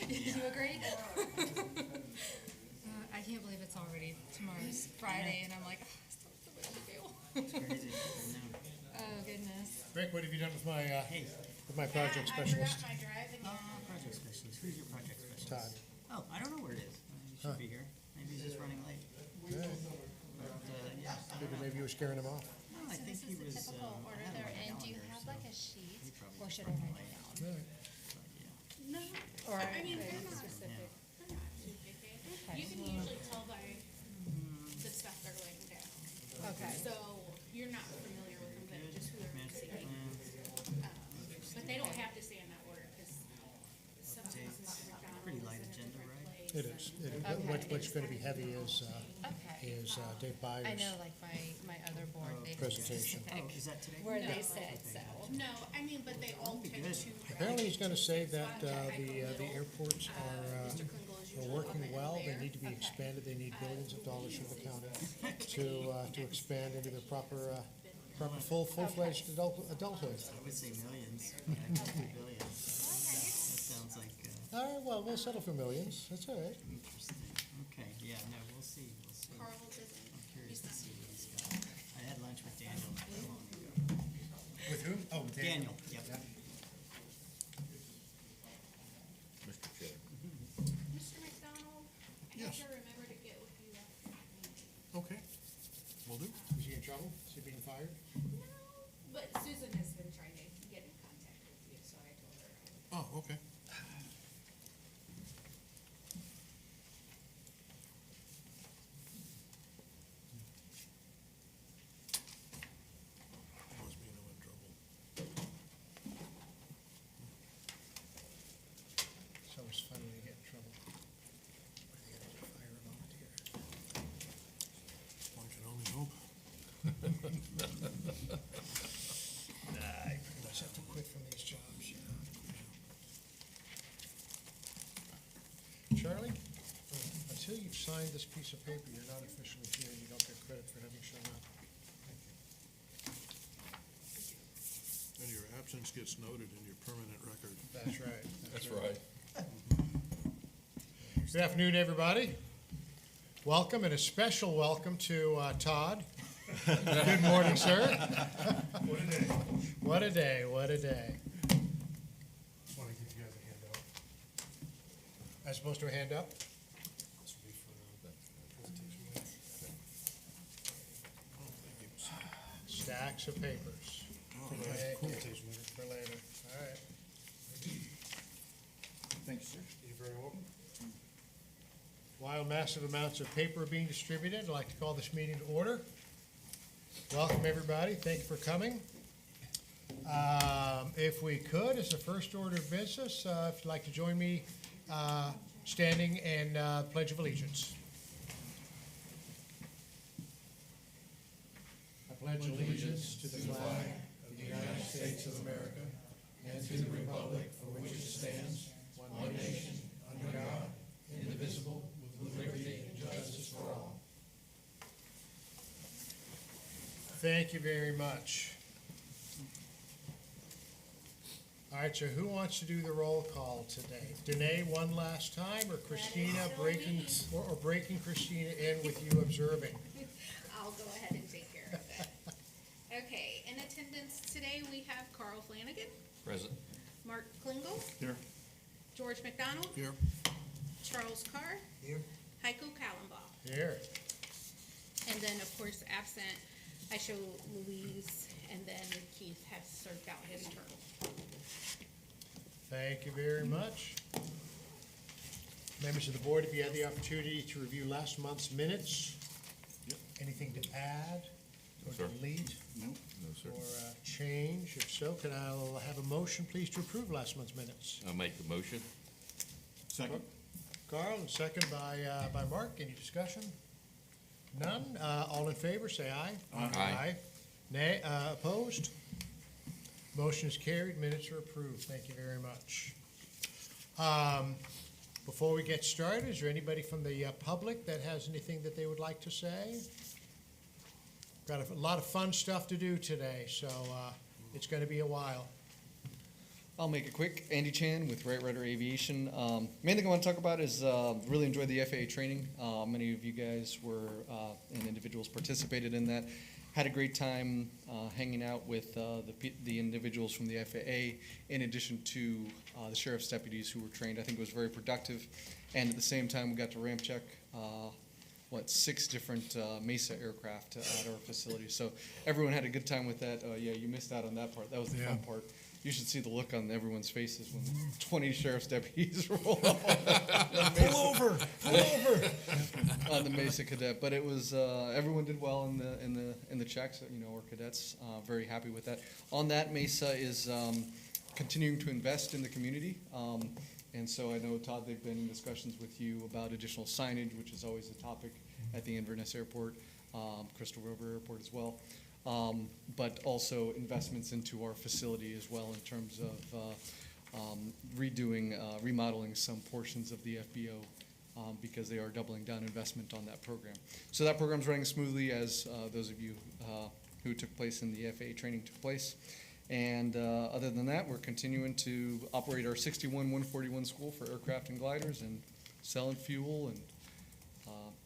You agree? I can't believe it's already tomorrow's Friday, and I'm like, oh, I still have so much to do. It's crazy. I know. Oh, goodness. Rick, what have you done with my, Hey, project specialist? I forgot my driving. project specialist. Who's your project specialist? Todd. Oh, I don't know where it is. He should be here. Maybe he's just running late. Yeah, But, yeah. maybe you were scaring him off. No, I So think this he is the was, typical I order had there, him on my and do you calendar, have so like a sheet, he probably or was should I running write it late. down? Right. But, yeah. No, Or I mean, very they're not, specific. they're not too picky. Okay. You can usually tell by the stuff they're laying down. Okay. So you're not familiar with them, but just who they're Master seeking. plans. But they don't have to stay in that order, because sometimes it's McDonald's. Pretty light and a agenda, different right? place, It is. and- What's gonna be heavy is Okay. Dave Byers' I know, like, my other board, they have presentation. Oh, is that today? where No. they said, so. No, I mean, but they all be tend good. to. Apparently, he's gonna say that, So I the go little. airports Mr. Kringle is are usually working up in well. They there. need to be expanded. They need billions of dollars from the county to expand into their proper full-fledged adulthood. I would say millions. Yeah, maybe billions. That sounds like, All right, well, we'll settle for millions. That's all right. interesting. Okay, yeah, no, we'll see. We'll see. Carl doesn't. I'm curious to see what he's got. I had lunch with Daniel not that long ago. With whom? Oh, with Daniel, yep. Mr. Chair. Mr. McDonald, I have Yes. to remember to get with you after the meeting. Okay, will do. Is he in trouble? Is he being fired? No, but Susan has been trying to get in contact with you, so I told her. Oh, okay. Must be no in trouble. It's always fun when you get in trouble. What are they gonna do, fire a volunteer? One can only hope. Nah, you pretty much have to quit from these jobs, you know. Charlie, until you've signed this piece of paper, you're not officially here, and you don't get credit for having shown up. And your absence gets noted in your permanent record. That's right. That's right. Good afternoon, everybody. Welcome, and a special welcome to Todd. Good morning, sir. What a day. What a day, what a day. Just want to give you guys a handout. As opposed to a hand up? This will be for the presentation later. Oh, thank you. Stacks of papers. Oh, For that's later. cool. Presentation later. For later, all right. Thank you, sir. You're very welcome. While massive amounts of paper are being distributed, I'd like to call this meeting to order. Welcome, everybody. Thank you for coming. If we could, as a first order of business, if you'd like to join me standing and Pledge of Allegiance. I pledge allegiance to the flag of the United States of America and to the republic for which it stands, one nation, under God, indivisible, with liberty and justice for all. Thank you very much. All right, so who wants to do the roll call today? Danae one last time, or Christina breaking, or breaking Christina in with you observing? I'll go ahead and take care of it. Okay, in attendance today, we have Carl Flanagan, Present. Mark Klingel, Here. George McDonald, Here. Charles Carr, Here. Heiko Kallenbach. Here. And then, of course, absent, I show Louise, and then Keith has served out his term. Thank you very much. Members of the board, if you had the opportunity to review last month's minutes, Yep. anything to add or Sir. delete No. No, sir. or change? If so, can I have a motion, please, to approve last month's minutes? I'll make the motion. Second. Carl, and second by Mark. Any discussion? None? All in favor, say aye. Aye. Nay, opposed? Motion is carried, minutes are approved. Thank you very much. Before we get started, is there anybody from the public that has anything that they would like to say? Got a lot of fun stuff to do today, so it's going to be a while. I'll make it quick. Andy Chan with Right Rudder Aviation. Main thing I want to talk about is really enjoyed the FAA training. Many of you guys were and individuals participated in that. Had a great time hanging out with the individuals from the FAA, in addition to the sheriff's deputies who were trained. I think it was very productive. And at the same time, we got to ramp check 6 different Mesa aircraft at our facility. So everyone had a good time with that. Yeah, you missed out on that part. That was the fun part. You should see the look on everyone's faces when 20 sheriff's deputies roll up Pull over. on the Mesa Cadet. But it was everyone did well in the checks. Our cadets very happy with that. On that, Mesa is continuing to invest in the community. And so I know, Todd, they've been in discussions with you about additional signage, which is always a topic at the Inverness Airport, Crystal River Airport as well. But also investments into our facility as well in terms of remodeling some portions of the FBO because they are doubling down investment on that program. So that program's running smoothly as those of you who took place in the FAA training took place. And other than that, we're continuing to operate our 61-141 school for aircraft and gliders and selling fuel and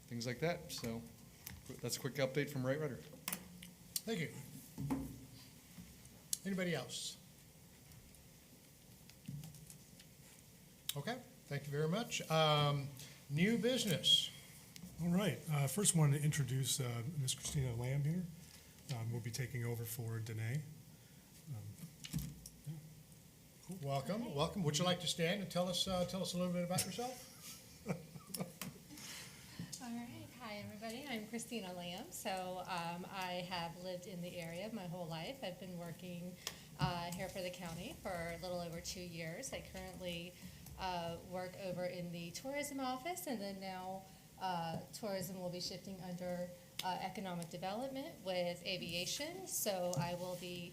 things like that. So that's a quick update from Right Rudder. Thank you. Anybody else? Okay, thank you very much. New business. All right, first wanted to introduce Ms. Christina Lamb here. We'll be taking over for Danae. Welcome, welcome. Would you like to stand and tell us a little bit about yourself? All right. Hi, everybody. I'm Christina Lamb. So I have lived in the area my whole life. I've been working here for the county for a little over 2 years. I currently work over in the tourism office, and then now tourism will be shifting under economic development with aviation. So I will be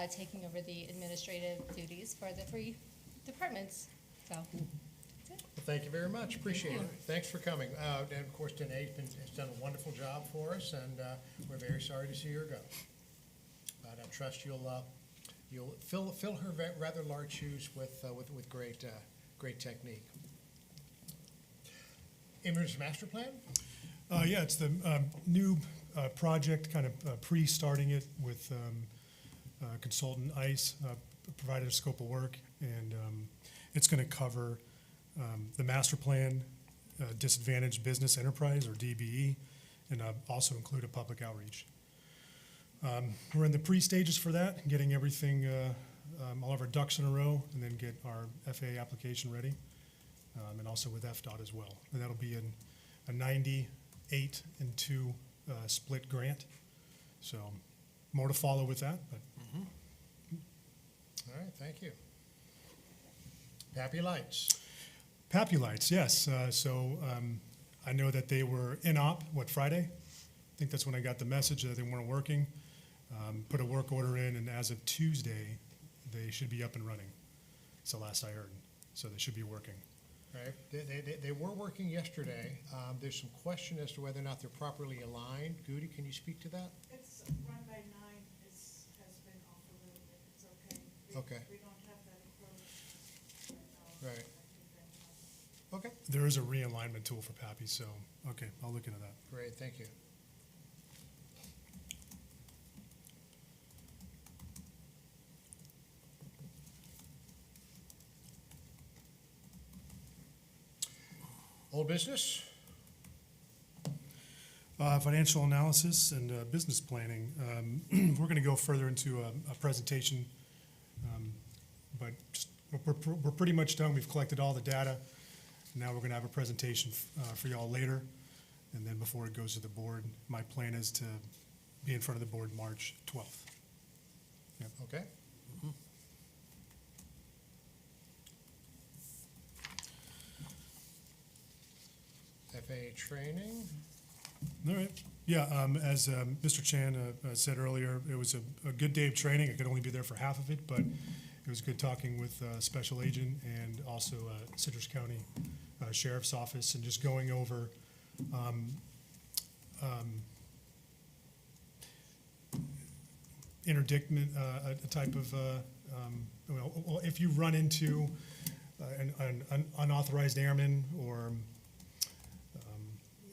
taking over the administrative duties for the 3 departments. So. Well, thank you very much. Appreciate it. Thanks for coming. And of course, Danae has done a wonderful job for us, and we're very sorry to see her go. But I trust you'll fill her rather large shoes with great technique. Inverness Master Plan. Yeah, it's the new project, kind of pre-starting it with consultant ICE, provided a scope of work, and it's going to cover the master plan, disadvantaged business enterprise, or DBE, and also include a public outreach. We're in the pre-stages for that, getting everything, all of our ducks in a row, and then get our FAA application ready, and also with FDOT as well. And that'll be a 98 and 2 split grant. So more to follow with that, but. All right, thank you. Pappy Lights. Pappy Lights, yes. I know that they were in op, Friday? I think that's when I got the message that they weren't working. Put a work order in, and as of Tuesday, they should be up and running. It's the last I heard. So they should be working. Right. They were working yesterday. There's some question as to whether or not they're properly aligned. Goody, can you speak to that? It's run by 9, has been off a little bit, it's okay. Okay. We don't have that approach right now. Right. Okay, There is a realignment tool for Pappy, so, okay, I'll look into that. great, thank you. Old business? Financial analysis and business planning. We're going to go further into a presentation, but we're pretty much done. We've collected all the data. Now we're going to have a presentation for y'all later, and then before it goes to the board, my plan is to be in front of the board March 12th. Okay. FAA training? All right. Yeah, as Mr. Chan said earlier, it was a good day of training. I could only be there for half of it, but it was good talking with Special Agent and also Citrus County Sheriff's Office, and just going over interdictment, a type of well, if you run into an unauthorized airman or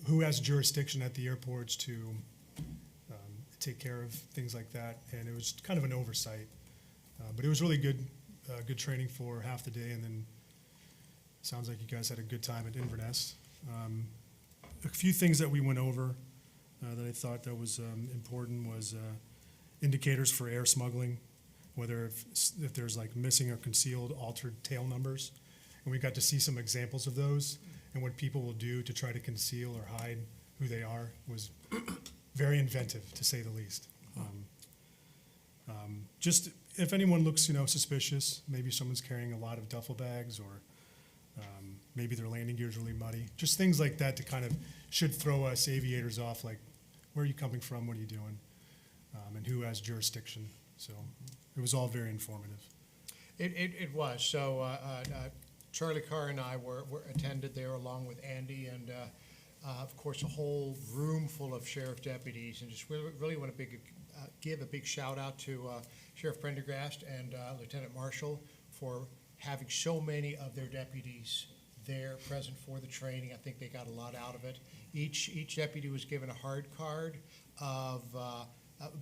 who has jurisdiction at the airports to take care of things like that, and it was kind of an oversight. But it was really good training for half the day, and then sounds like you guys had a good time at Inverness. A few things that we went over that I thought that was important was indicators for air smuggling, whether if there's like missing or concealed altered tail numbers. And we got to see some examples of those and what people will do to try to conceal or hide who they are was very inventive, to say the least. Just if anyone looks, suspicious, maybe someone's carrying a lot of duffel bags or maybe their landing gear is really muddy. Just things like that to kind of should throw us aviators off, like, where are you coming from, what are you doing, and who has jurisdiction. So it was all very informative. It was. So Charlie Carr and I were attended there along with Andy and, of course, a whole room full of sheriff deputies. And just really want to give a big shout out to Sheriff Prendergast and Lieutenant Marshall for having so many of their deputies there present for the training. I think they got a lot out of it. Each deputy was given a hard card of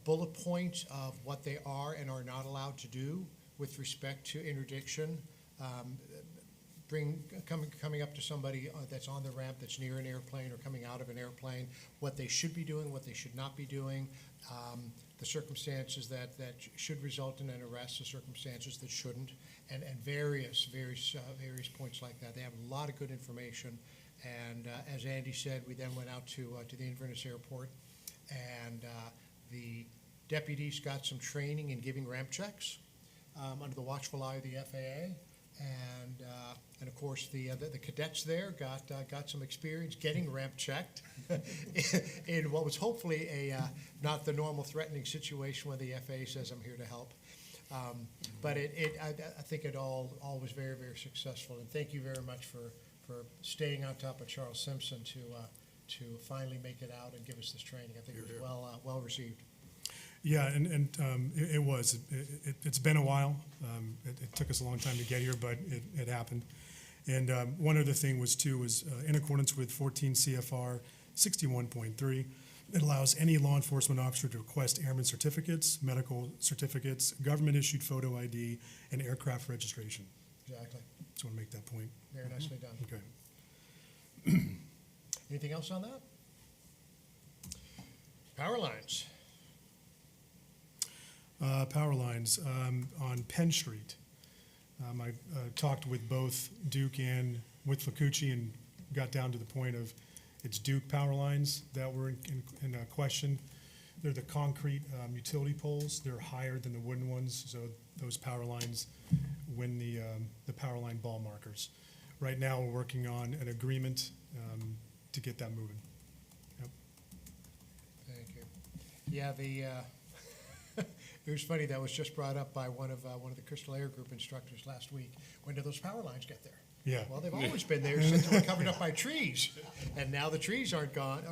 bullet points of what they are and are not allowed to do with respect to interdiction. Coming up to somebody that's on the ramp that's near an airplane or coming out of an airplane, what they should be doing, what they should not be doing, the circumstances that should result in an arrest, the circumstances that shouldn't, and various points like that. They have a lot of good information. And as Andy said, we then went out to the Inverness Airport, and the deputies got some training in giving ramp checks under the watchful eye of the FAA. And of course the cadets there got some experience getting ramp checked in what was hopefully a not the normal threatening situation where the FAA says I'm here to help. But I think it all was very, very successful. And thank you very much for staying on top of Charles Simpson to finally make it out and give us this training. I think it was well received. Yeah, and it was. It's been a while. It took us a long time to get here, but it happened. And one other thing was in accordance with 14 CFR 61.3, it allows any law enforcement officer to request airman certificates, medical certificates, government-issued photo ID, and aircraft registration. Exactly. Just want to make that point. Very nicely done. Okay. Anything else on that? Power lines. Power lines on Penn Street. I talked with both Duke and with Facucci and got down to the point of it's Duke power lines that were in question. They're the concrete utility poles. They're higher than the wooden ones, so those power lines win the power line ball markers. Right now, we're working on an agreement to get that moving. Yep. Thank you. Yeah, it was funny, that was just brought up by one of the Crystal Air Group instructors last week. When do those power lines get there? Yeah. Well, they've always been there since they were covered up by trees, and now the trees are gone,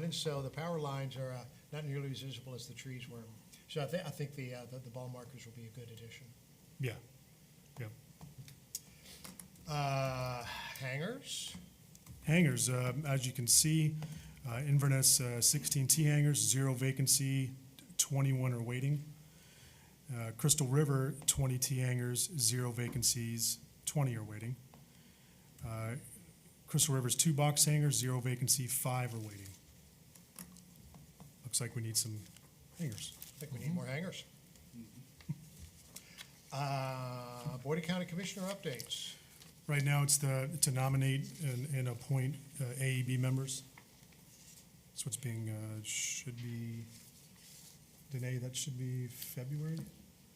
and so the power lines are not nearly as visible as the trees were. So I think the ball markers will be a good addition. Yeah. Yep. Hangars. Hangars, as you can see, Inverness 16 T hangars, 0 vacancy, 21 are waiting. Crystal River 20 T hangars, 0 vacancies, 20 are waiting. Crystal River's 2 box hangars, 0 vacancy, 5 are waiting. Looks like we need some hangars. I think we need more hangars. Board of County Commissioner updates. Right now, it's to nominate and appoint AEB members. That's what's being, should be, Danae, that should be February?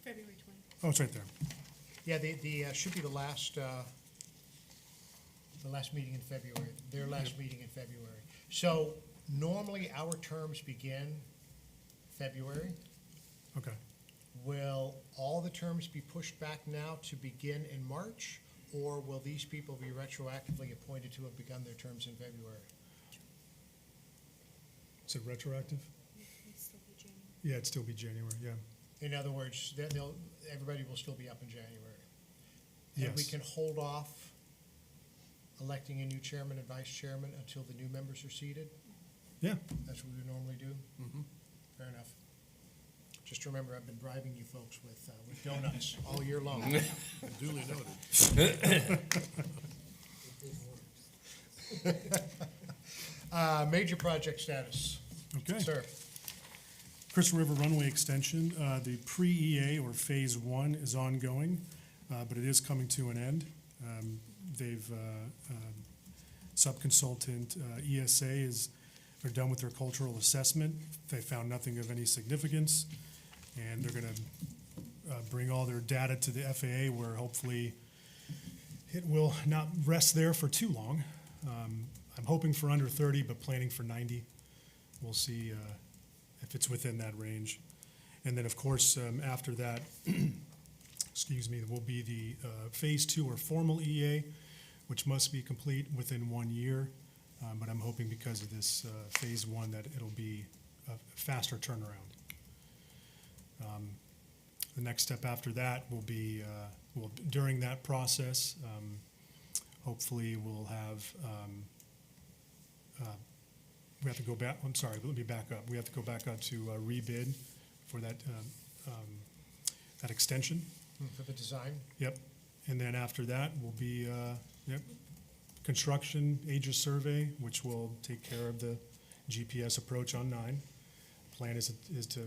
February 20th. Oh, it's right there. Yeah, the should be the last meeting in February, their last meeting in February. So normally our terms begin February. Okay. Will all the terms be pushed back now to begin in March, or will these people be retroactively appointed to have begun their terms in February? Is it retroactive? It'll still be January. Yeah, it'd still be January, yeah. In other words, everybody will still be up in January. And we Yes. can hold off electing a new chairman and vice chairman until the new members are seated? Yeah. That's what we normally do? Mhm. Fair enough. Just remember, I've been bribing you folks with donuts all year long. Duly noted. Major project status. Okay. Sir, Crystal River Runway Extension, the pre-EA or Phase 1 is ongoing, but it is coming to an end. They've, subconsultant ESA are done with their cultural assessment. They found nothing of any significance, and they're going to bring all their data to the FAA, where hopefully it will not rest there for too long. I'm hoping for under 30, but planning for 90. We'll see if it's within that range. And then, of course, after that, excuse me, will be the Phase 2 or formal EA, which must be complete within 1 year. But I'm hoping because of this Phase 1 that it'll be a faster turnaround. The next step after that will be, during that process, hopefully we'll have, we have to go back, I'm sorry, let me back up. We have to go back up to rebid for that, that extension. for the design? Yep. And then after that will be, construction, Aegis survey, which will take care of the GPS approach on 9. Plan is to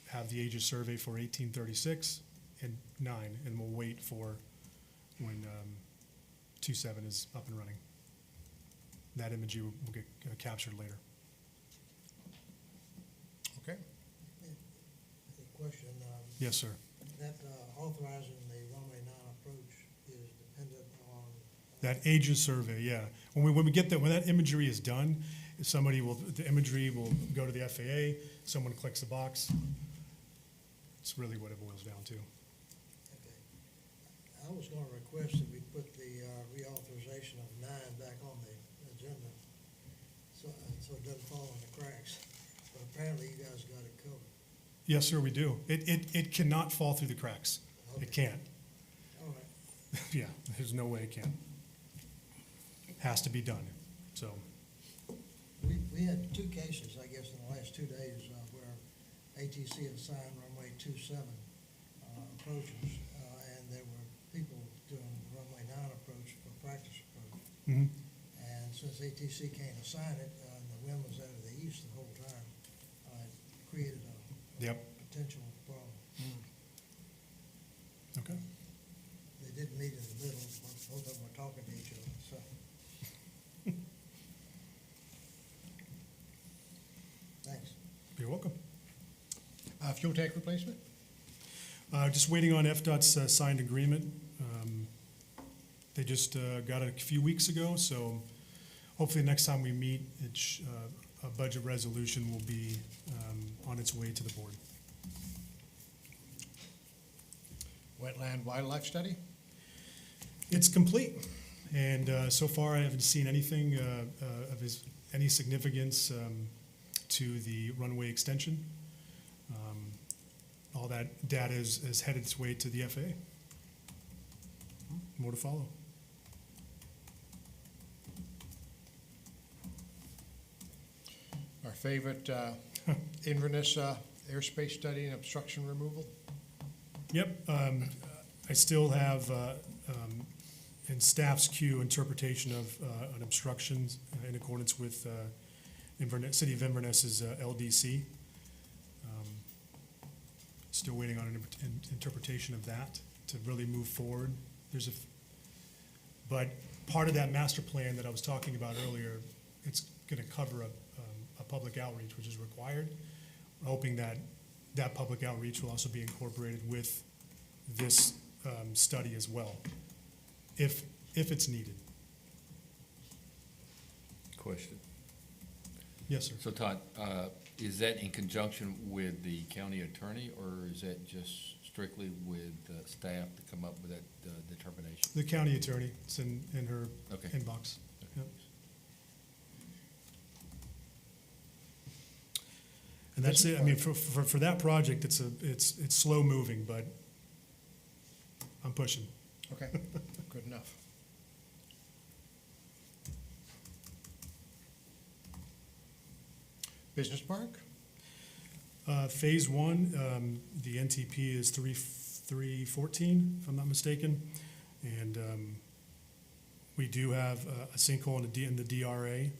have the Aegis survey for 1836 and 9, and we'll wait for when 27 is up and running. That imagery will get captured later. Okay. A question, Yes, sir. that authorizing the runway 9 approach is dependent on. That Aegis survey, yeah. When we get that, when that imagery is done, the imagery will go to the FAA, someone clicks the box. It's really what it boils down to. Okay. I was gonna request that we put the reauthorization of 9 back on the agenda, so it doesn't fall in the cracks. But apparently you guys got it covered. Yes, sir, we do. It cannot fall through the cracks. It can't. All right. Yeah, there's no way it can. Has to be done, so. We had 2 cases, I guess, in the last 2 days, where ATC had signed runway 27 approaches, and there were people doing runway 9 approach for practice approach. Mhm. And since ATC can't assign it, and the wind was out of the east the whole time, it created a Yep. potential problem. Okay. They didn't meet in the middle, both of them were talking to each other, so. Thanks. You're welcome. Fuel tank replacement? Just waiting on FDOT's signed agreement. They just got it a few weeks ago, so hopefully next time we meet, a budget resolution will be on its way to the board. Wetland wildlife study? It's complete, and so far I haven't seen anything of any significance to the runway extension. All that data is headed its way to the FAA. More to follow. Our favorite Inverness airspace study and obstruction removal? Yep, I still have in staff's queue interpretation of an obstruction in accordance with City of Inverness's LDC. Still waiting on an interpretation of that to really move forward. But part of that master plan that I was talking about earlier, it's going to cover a public outreach, which is required. We're hoping that that public outreach will also be incorporated with this study as well, if it's needed. Question. Yes, sir. So Todd, is that in conjunction with the county attorney, or is that just strictly with staff to come up with that determination? The county attorney, it's in her Okay. inbox. Yep. And that's it. I mean, for that project, it's slow moving, but I'm pushing. Okay, good enough. Business Park? Phase one, the NTP is 314, if I'm not mistaken. And we do have a sinkhole in the DRA.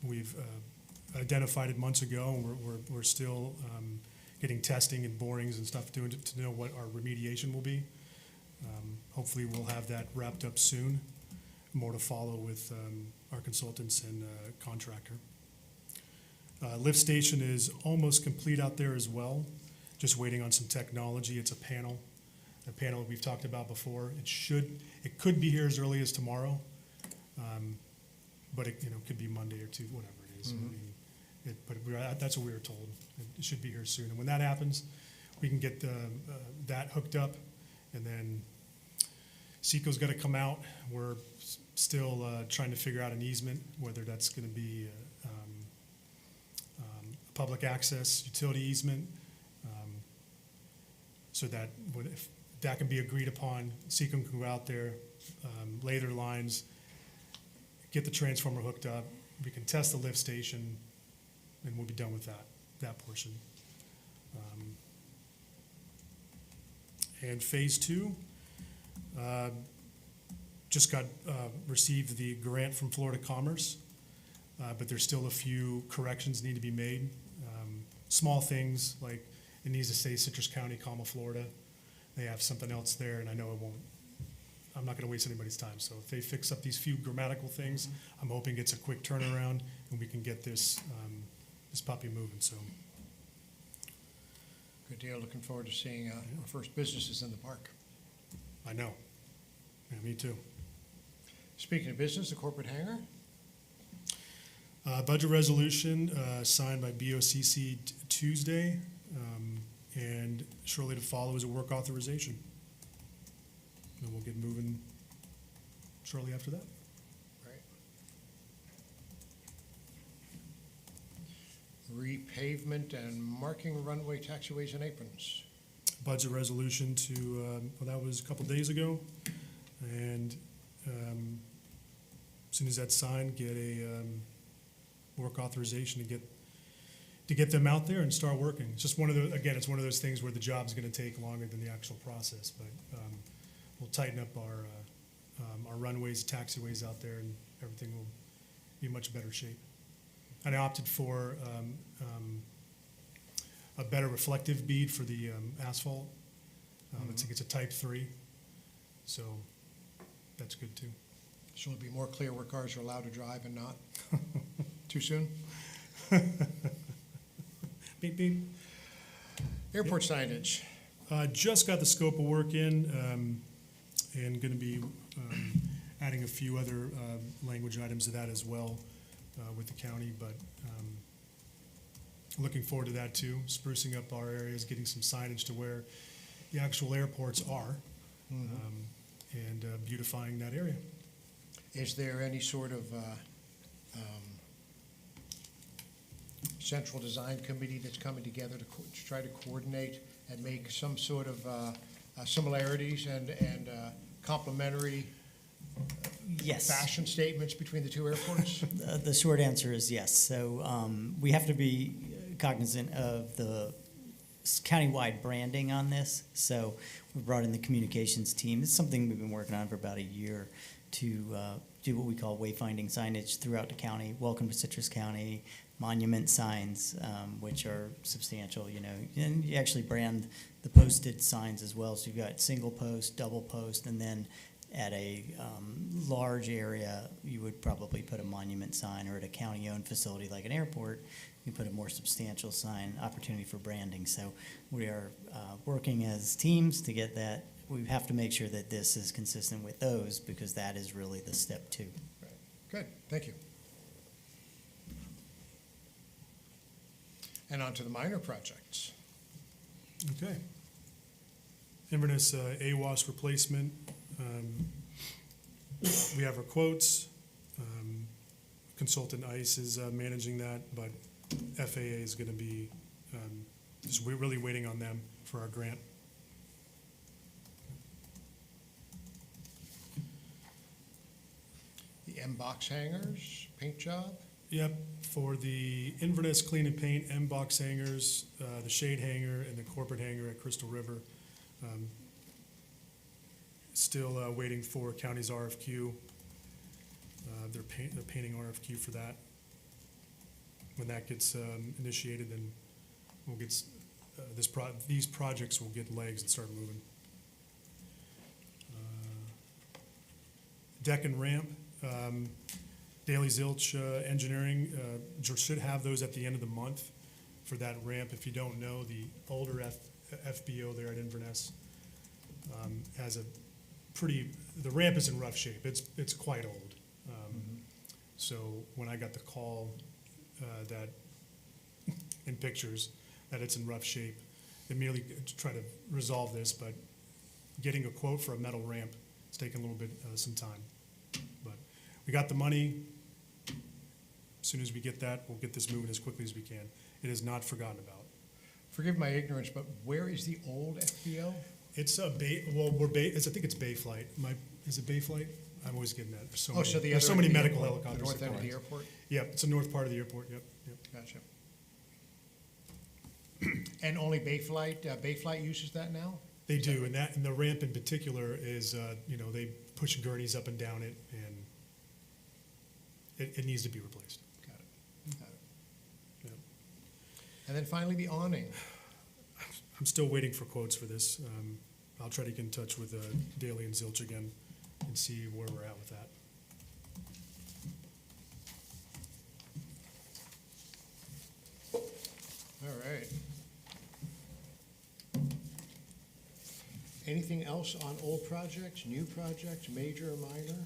We've identified it months ago, and we're still getting testing and borings and stuff doing to know what our remediation will be. Hopefully, we'll have that wrapped up soon. More to follow with our consultants and contractor. Lift station is almost complete out there as well. Just waiting on some technology. It's a panel we've talked about before. It could be here as early as tomorrow, but it could be Monday or Tuesday, whatever it is. Mhm. I mean, that's what we were told. It should be here soon. And when that happens, we can get that hooked up, and then Seco's got to come out. We're still trying to figure out an easement, whether that's going to be public access utility easement, so that if that can be agreed upon, Seco can go out there, lay their lines, get the transformer hooked up. We can test the lift station, and we'll be done with that portion. And phase two, just received the grant from Florida Commerce, but there's still a few corrections need to be made. Small things like it needs to say Citrus County, Florida. They have something else there, and I know I'm not going to waste anybody's time. So if they fix up these few grammatical things, I'm hoping it's a quick turnaround and we can get this puppy moving. So Good deal. Looking forward to seeing our first businesses in the park. I know. Yeah, me too. Speaking of business, the corporate hangar? Budget resolution signed by BOCC Tuesday, and shortly to follow is a work authorization. And we'll get moving shortly after that. Repavement and marking runway taxiways and aprons. Budget resolution that was a couple days ago, and as soon as that's signed, get a work authorization to get them out there and start working. It's just it's one of those things where the job's going to take longer than the actual process, but we'll tighten up our runways, taxiways out there, and everything will be in much better shape. And I opted for a better reflective bead for the asphalt. I think it's a type 3, so that's good too. So it'll be more clear where cars are allowed to drive and not? Too soon? Beep, beep. Airport signage. Just got the scope of work in, and going to be adding a few other language items to that as well with the county, but looking forward to that too, sprucing up our areas, getting some signage to where the actual airports are, and beautifying that area. Is there any sort of central design committee that's coming together to try to coordinate and make some sort of similarities and complementary Yes. fashion statements between the two airports? The short answer is yes. So we have to be cognizant of the countywide branding on this. So we brought in the communications team. It's something we've been working on for about a year to do what we call wayfinding signage throughout the county. Welcome to Citrus County, monument signs, which are substantial, and you actually brand the posted signs as well. So you've got single post, double post, and then at a large area, you would probably put a monument sign, or at a county-owned facility like an airport, you put a more substantial sign, opportunity for branding. So we are working as teams to get that. We have to make sure that this is consistent with those, because that is really the step 2. Right. Good, thank you. And on to the minor projects. Okay. Inverness AWAS replacement. We have our quotes. Consultant ICE is managing that, but FAA is going to be, just we're really waiting on them for our grant. The M-box hangers, paint job? Yep, for the Inverness Clean and Paint M-box hangers, the shade hanger and the corporate hanger at Crystal River. Still waiting for county's RFQ. They're painting RFQ for that. When that gets initiated, then we'll get these projects will get legs and start moving. Deck and ramp. Daily Zilch Engineering should have those at the end of the month for that ramp. If you don't know, the older FBO there at Inverness has a the ramp is in rough shape. It's quite old. So when I got the call that in pictures that it's in rough shape, immediately try to resolve this, but getting a quote for a metal ramp, it's taken a little bit some time. But we got the money. As soon as we get that, we'll get this moving as quickly as we can. It is not forgotten about. Forgive my ignorance, but where is the old FBO? It's I think it's Bayflight. Is it Bayflight? I'm always getting that. There's so many medical helicopters. The north end of the airport? Yep, it's the north part of the airport, yep. Gotcha. And only Bayflight uses that now? They do, and the ramp in particular is, they push gurneys up and down it, and it needs to be replaced. Got it. Yep. And then finally, the awning. I'm still waiting for quotes for this. I'll try to get in touch with Daly and Zilch again and see where we're at with that. All right. Anything else on old projects, new projects, major or minor?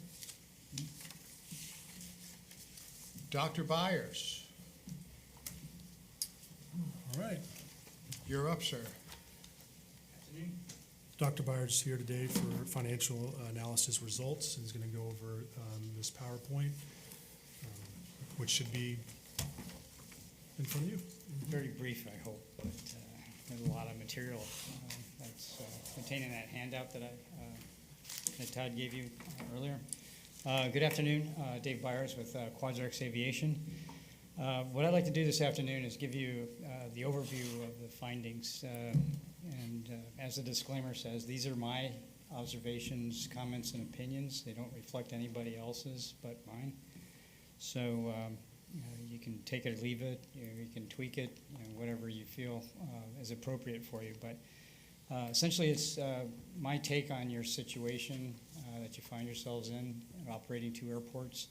Dr. Byers, All right. you're up, sir. Dr. Byers is here today for financial analysis results. He's going to go over this PowerPoint, which should be in front of you. Very brief, I hope, but there's a lot of material that's contained in that handout that Todd gave you earlier. Good afternoon, Dave Byers with Quadrex Aviation. What I'd like to do this afternoon is give you the overview of the findings. And as the disclaimer says, these are my observations, comments, and opinions. They don't reflect anybody else's but mine. So you can take it or leave it. You can tweak it, whatever you feel is appropriate for you. But essentially, it's my take on your situation that you find yourselves in, operating two airports,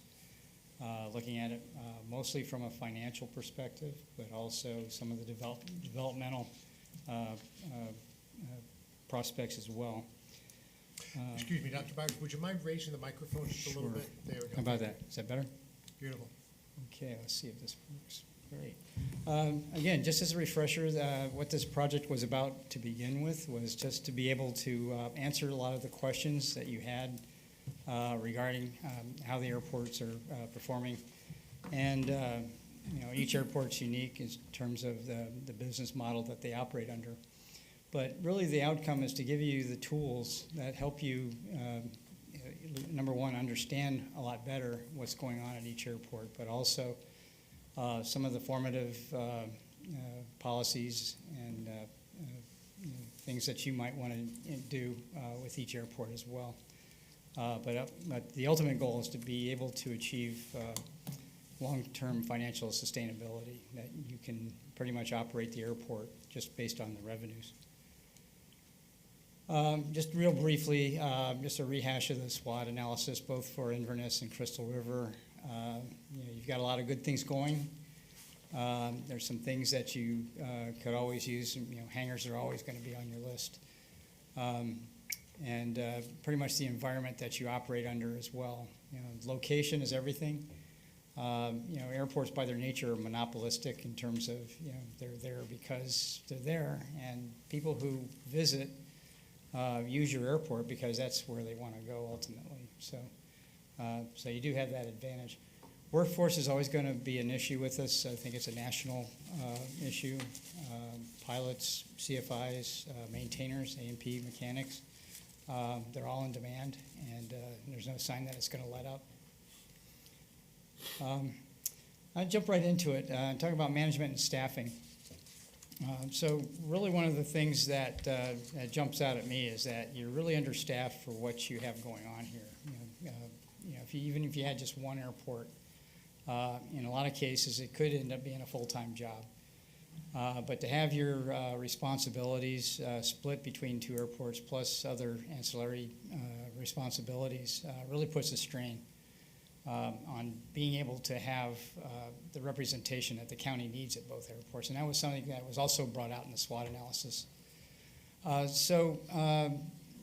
looking at it mostly from a financial perspective, but also some of the developmental prospects as well. Excuse me, Dr. Byers, would you mind raising the microphone just a little bit? There we go. How about that? Is that better? Beautiful. Okay, let's see if this works. Great. Again, just as a refresher, what this project was about to begin with was just to be able to answer a lot of the questions that you had regarding how the airports are performing. And each airport's unique in terms of the business model that they operate under. But really the outcome is to give you the tools that help you, number one, understand a lot better what's going on at each airport, but also some of the formative policies and things that you might want to do with each airport as well. But the ultimate goal is to be able to achieve long-term financial sustainability, that you can pretty much operate the airport just based on the revenues. Just real briefly, just a rehash of the SWOT analysis, both for Inverness and Crystal River. You've got a lot of good things going. There's some things that you could always use. Hangars are always going to be on your list. And pretty much the environment that you operate under as well. Location is everything. Airports by their nature are monopolistic in terms of, they're there because they're there, and people who visit use your airport because that's where they want to go ultimately. So you do have that advantage. Workforce is always going to be an issue with us. I think it's a national issue. Pilots, CFIs, maintainers, A&P mechanics, they're all in demand, and there's no sign that it's going to let up. I'll jump right into it, talk about management and staffing. So really one of the things that, that jumps out at me is that you're really understaffed for what you have going on here. Even if you had just one airport, in a lot of cases it could end up being a full-time job. But to have your responsibilities split between two airports plus other ancillary responsibilities really puts a strain on being able to have the representation that the county needs at both airports. And that was something that was also brought out in the SWOT analysis.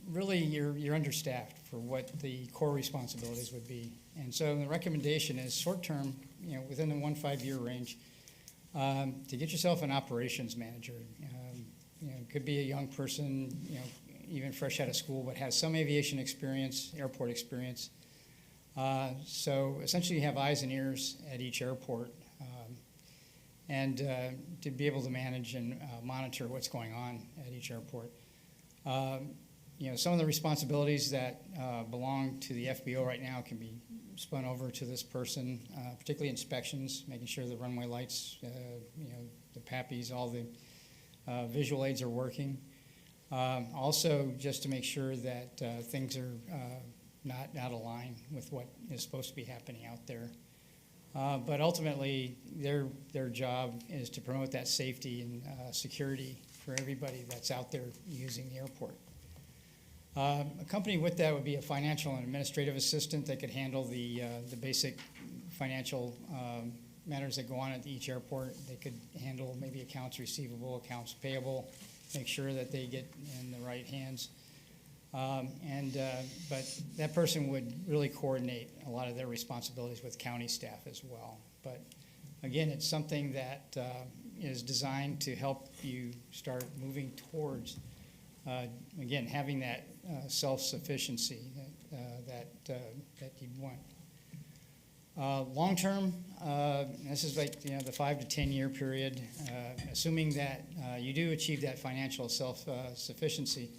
Really you're understaffed for what the core responsibilities would be. And so the recommendation is short-term, within the 1-5 year range, to get yourself an operations manager. It could be a young person, even fresh out of school, but has some aviation experience, airport experience. So essentially you have eyes and ears at each airport, and to be able to manage and monitor what's going on at each airport. Some of the responsibilities that belong to the FBO right now can be spun over to this person, particularly inspections, making sure the runway lights, the PAPIs, all the visual aids are working. Also, just to make sure that things are not out of line with what is supposed to be happening out there. But ultimately, their job is to promote that safety and security for everybody that's out there using the airport. Accompanied with that would be a financial and administrative assistant that could handle the basic financial matters that go on at each airport. They could handle maybe accounts receivable, accounts payable, make sure that they get in the right hands. But that person would really coordinate a lot of their responsibilities with county staff as well. But again, it's something that is designed to help you start moving towards, again, having that self-sufficiency that you'd want. Long-term, this is like the 5 to 10 year period, assuming that you do achieve that financial self-sufficiency.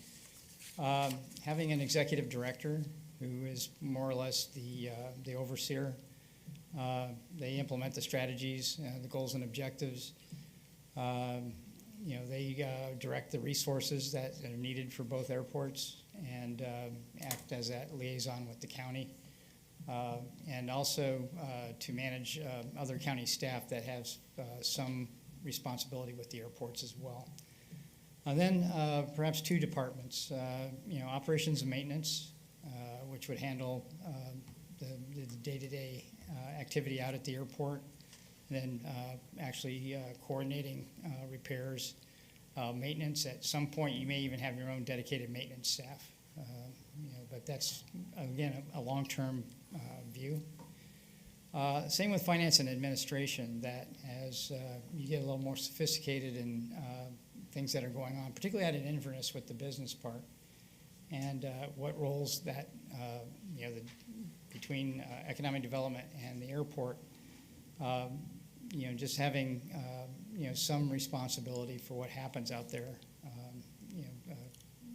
Having an executive director who is more or less the overseer. They implement the strategies, the goals and objectives. They direct the resources that are needed for both airports and act as that liaison with the county. And also to manage other county staff that has some responsibility with the airports as well. And then perhaps two departments, operations and maintenance, which would handle the day-to-day activity out at the airport, and then actually coordinating repairs, maintenance. At some point, you may even have your own dedicated maintenance staff, but that's, again, a long-term view. Same with finance and administration, that as you get a little more sophisticated in things that are going on, particularly at an Inverness with the business part, and what roles that, between economic development and the airport, just having, some responsibility for what happens out there,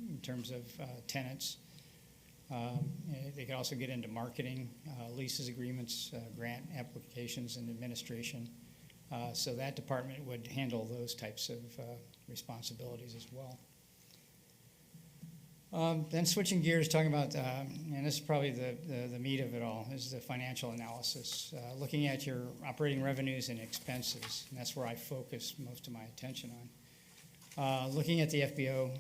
in terms of tenants. They could also get into marketing, leases, agreements, grant applications, and administration. So that department would handle those types of responsibilities as well. Then switching gears, talking about, and this is probably the meat of it all, is the financial analysis. Looking at your operating revenues and expenses, and that's where I focus most of my attention on. Looking at the FBO,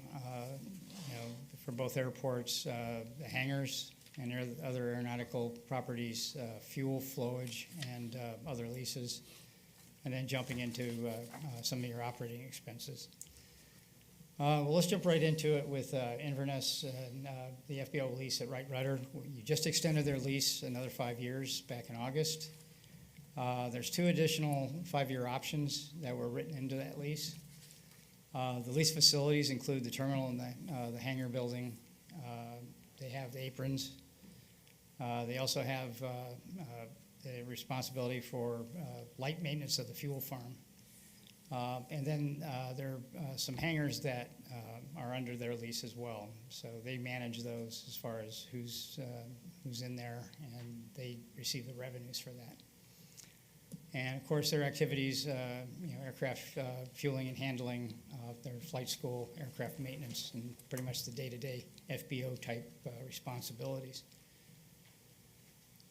for both airports, the hangars and other aeronautical properties, fuel, flowage, and other leases, and then jumping into some of your operating expenses. Well, let's jump right into it with Inverness and the FBO lease at Wright Rudder. You just extended their lease another 5 years back in August. There's 2 additional 5-year options that were written into that lease. The lease facilities include the terminal and the hangar building. They have the aprons. They also have the responsibility for light maintenance of the fuel farm. And then there are some hangars that are under their lease as well. So they manage those as far as who's in there, and they receive the revenues for that. And of course, their activities, aircraft fueling and handling, their flight school, aircraft maintenance, and pretty much the day-to-day FBO type responsibilities.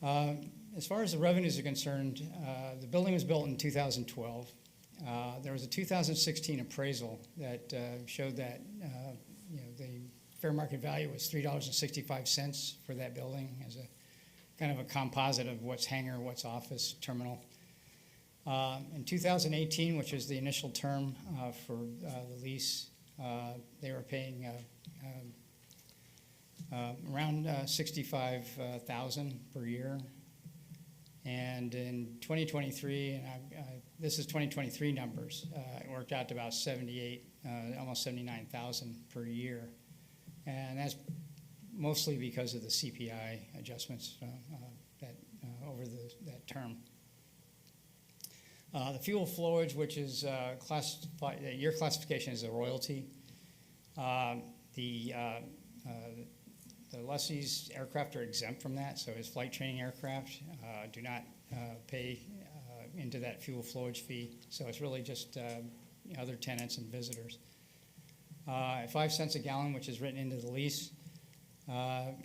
As far as the revenues are concerned, the building was built in 2012. There was a 2016 appraisal that showed that the fair market value was $3.65 for that building as a kind of a composite of what's hangar, what's office, terminal. In 2018, which was the initial term for the lease, they were paying around $65,000 per year. And in 2023, and this is 2023 numbers, it worked out to about 78, almost 79,000 per year. And that's mostly because of the CPI adjustments that over that term. The fuel flowage, which is classified, your classification is a royalty. The lessee's aircraft are exempt from that, so his flight training aircraft do not pay into that fuel flowage fee. So it's really just other tenants and visitors. 5 cents a gallon, which is written into the lease.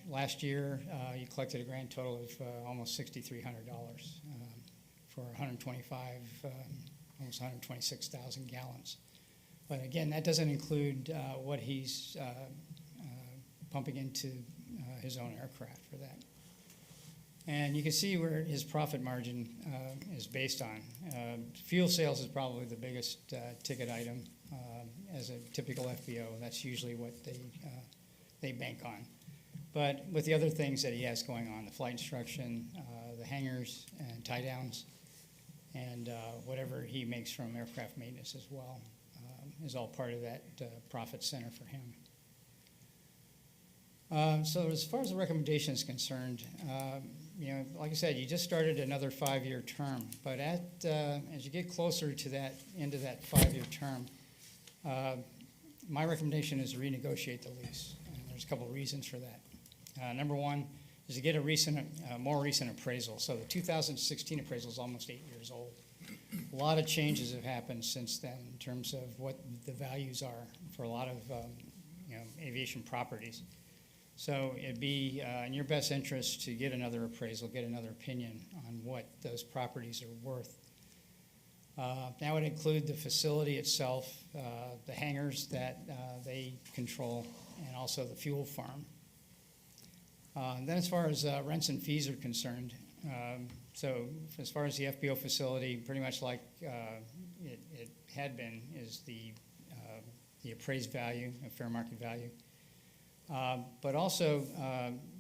Last year, you collected a grand total of almost $6,300 for 125, almost 126,000 gallons. But again, that doesn't include what he's pumping into his own aircraft for that. And you can see where his profit margin is based on. Fuel sales is probably the biggest ticket item as a typical FBO. That's usually what they bank on. But with the other things that he has going on, the flight instruction, the hangars and tie downs, and whatever he makes from aircraft maintenance as well is all part of that profit center for him. So as far as the recommendation is concerned, like I said, you just started another 5-year term, but as you get closer to that end of that 5-year term, my recommendation is to renegotiate the lease. And there's a couple of reasons for that. Number one is to get a more recent appraisal. So the 2016 appraisal is almost 8 years old. A lot of changes have happened since then in terms of what the values are for a lot of aviation properties. So it'd be in your best interest to get another appraisal, get another opinion on what those properties are worth. That would include the facility itself, the hangars that they control, and also the fuel farm. Then as far as rents and fees are concerned, so as far as the FBO facility, pretty much like it had been, is the appraised value, fair market value. But also,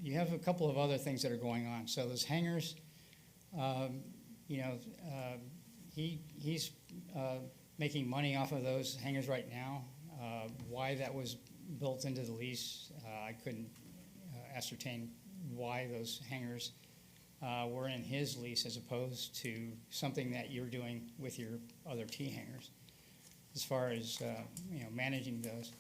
you have a couple of other things that are going on. So those hangars, he's making money off of those hangars right now. Why that was built into the lease, I couldn't ascertain why those hangars were in his lease as opposed to something that you're doing with your other T hangars. As far as managing those.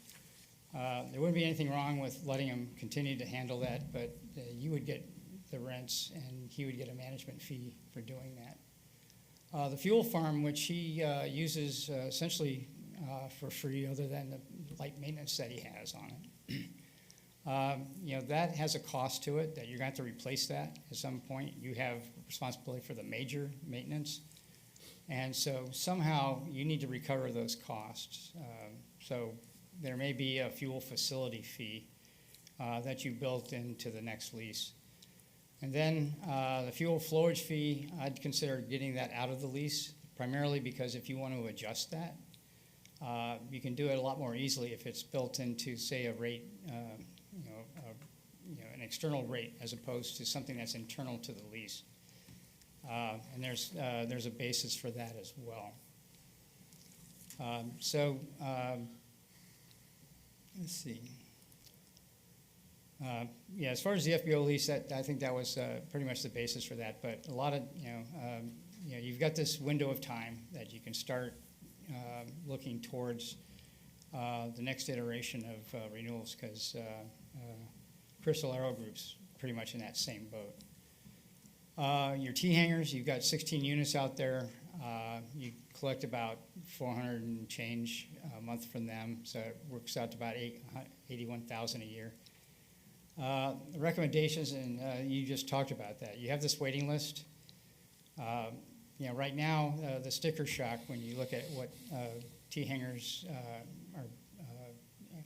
There wouldn't be anything wrong with letting him continue to handle that, but you would get the rents and he would get a management fee for doing that. The fuel farm, which he uses essentially for free other than the light maintenance that he has on it. That has a cost to it that you're going to have to replace that at some point. You have responsibility for the major maintenance. And so somehow you need to recover those costs. So there may be a fuel facility fee that you built into the next lease. And then the fuel flowage fee, I'd consider getting that out of the lease, primarily because if you want to adjust that, you can do it a lot more easily if it's built into, say, a rate, an external rate as opposed to something that's internal to the lease. And there's a basis for that as well. Let's see. Yeah, as far as the FBO lease, I think that was pretty much the basis for that. But a lot of, you've got this window of time that you can start looking towards the next iteration of renewals, because Crystal Aero Group's pretty much in that same boat. Your T-hangers, you've got 16 units out there. You collect about 400 and change a month from them, so it works out to about 81,000 a year. The recommendations, and you just talked about that. You have this waiting list. Right now, the sticker shock, when you look at what T-hangers are,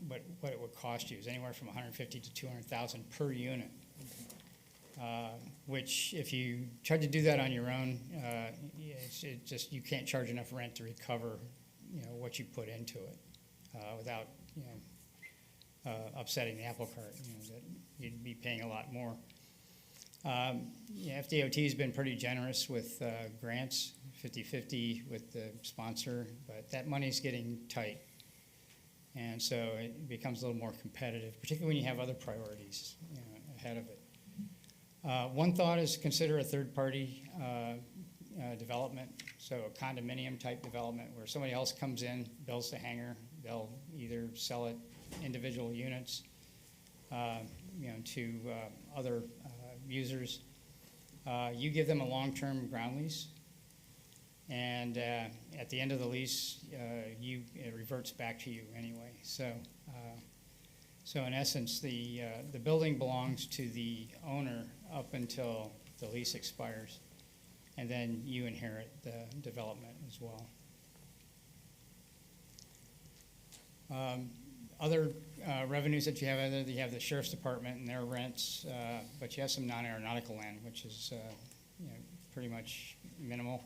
what it would cost you, is anywhere from 150 to 200,000 per unit. Which, if you try to do that on your own, you can't charge enough rent to recover, what you put into it, without, upsetting the apple cart. That you'd be paying a lot more. FDOT has been pretty generous with grants, 50-50 with the sponsor, but that money's getting tight. And so it becomes a little more competitive, particularly when you have other priorities ahead of it. One thought is consider a third-party development, so a condominium-type development where somebody else comes in, builds the hangar. They'll either sell it individual units, to other users. You give them a long-term ground lease, and at the end of the lease, it reverts back to you anyway. So in essence, the building belongs to the owner up until the lease expires, and then you inherit the development as well. Other revenues that you have, you have the sheriff's department and their rents, but you have some non-aeronautical land, which is pretty much minimal.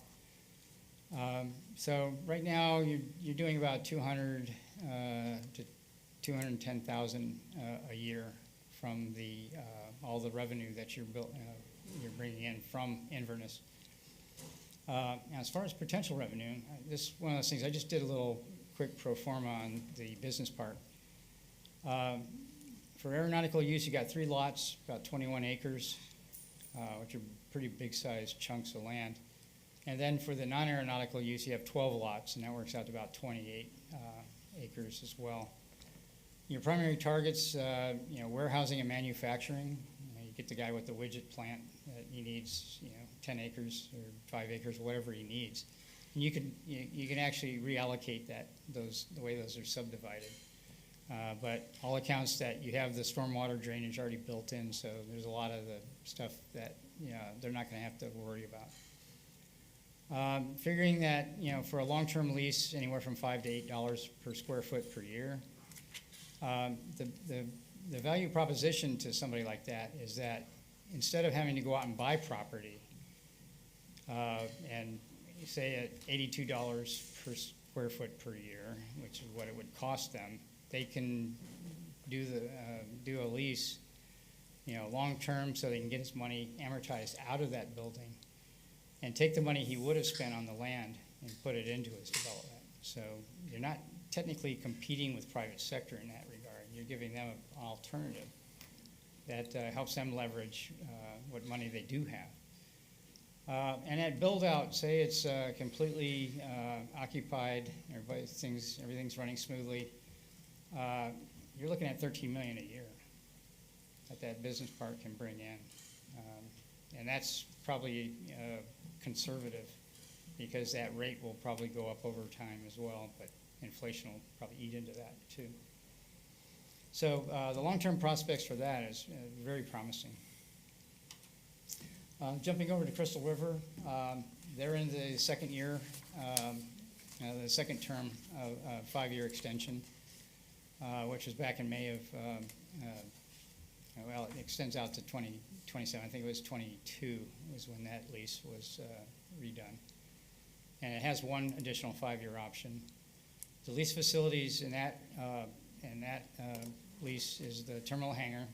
So right now you're doing about 200 to 210,000 a year from all the revenue that you're bringing in from Inverness. As far as potential revenue, this is one of those things. I just did a little quick pro forma on the business part. For aeronautical use, you got 3 lots, about 21 acres, which are pretty big-sized chunks of land. And then for the non-aeronautical use, you have 12 lots, and that works out to about 28 acres as well. Your primary targets, warehousing and manufacturing. You get the guy with the widget plant that he needs, 10 acres or 5 acres, whatever he needs. And you can actually reallocate the way those are subdivided. But all accounts that you have the stormwater drainage already built in, so there's a lot of the stuff that they're not going to have to worry about. Figuring that for a long-term lease, anywhere from $5 to $8 per square foot per year. The value proposition to somebody like that is that instead of having to go out and buy property, and say at $82 per square foot per year, which is what it would cost them, they can do a lease, long term, so they can get his money amortized out of that building, and take the money he would have spent on the land and put it into his development. So you're not technically competing with private sector in that regard. You're giving them an alternative that helps them leverage what money they do have. And at build out, say it's completely occupied, everything's running smoothly, you're looking at $13 million a year that business park can bring in. And that's probably conservative, because that rate will probably go up over time as well, but inflation will probably eat into that too. So the long-term prospects for that is very promising. Jumping over to Crystal River, they're in the second year, the second term of 5-year extension, which was back in May of, it extends out to 2027. I think it was 22 was when that lease was redone. And it has one additional 5-year option. The lease facilities in that lease is the terminal hangar,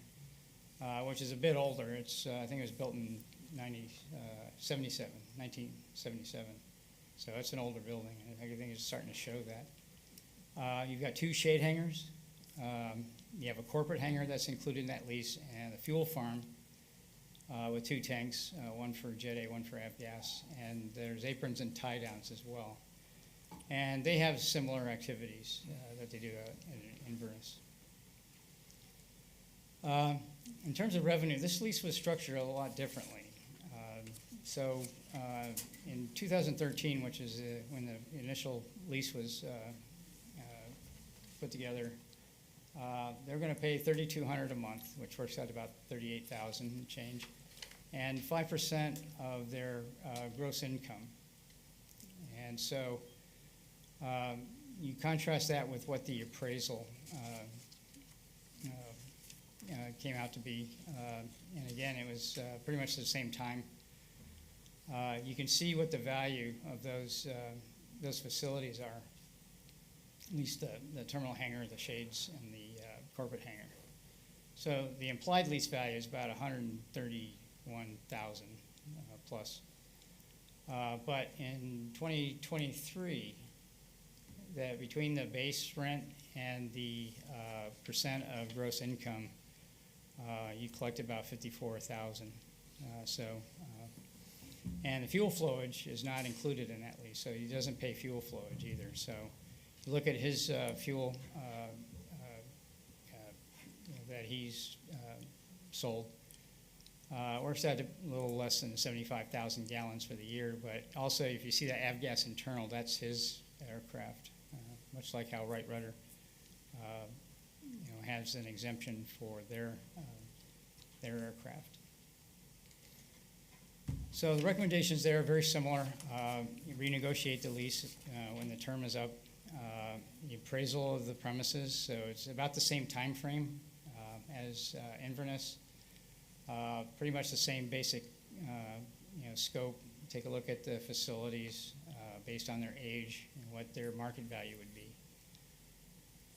which is a bit older. It's I think it was built in 1977. So it's an older building, and everything is starting to show that. You've got 2 shade hangars, You have a corporate hangar that's included in that lease, and a fuel farm with 2 tanks, one for Jet A, one for avgas, and there's aprons and tie downs as well. And they have similar activities that they do in Inverness. In terms of revenue, this lease was structured a lot differently. In 2013, which is when the initial lease was put together, they're going to pay $3,200 a month, which works out about $38,000 and change, and 5% of their gross income. And so you contrast that with what the appraisal came out to be. And again, it was pretty much the same time. You can see what the value of those facilities are, at least the terminal hangar, the shades, and the corporate hangar. So the implied lease value is about $131,000 plus. But in 2023, that between the base rent and the percent of gross income, you collect about $54,000. And the fuel flowage is not included in that lease, so he doesn't pay fuel flowage either. So you look at his fuel that he's sold, works out a little less than 75,000 gallons for the year. But also, if you see that avgas internal, that's his aircraft, much like how Wright Rudder has an exemption for their aircraft. So the recommendations there are very similar. You renegotiate the lease when the term is up. The appraisal of the premises, so it's about the same time frame as Inverness. Pretty much the same basic scope. Take a look at the facilities based on their age and what their market value would be.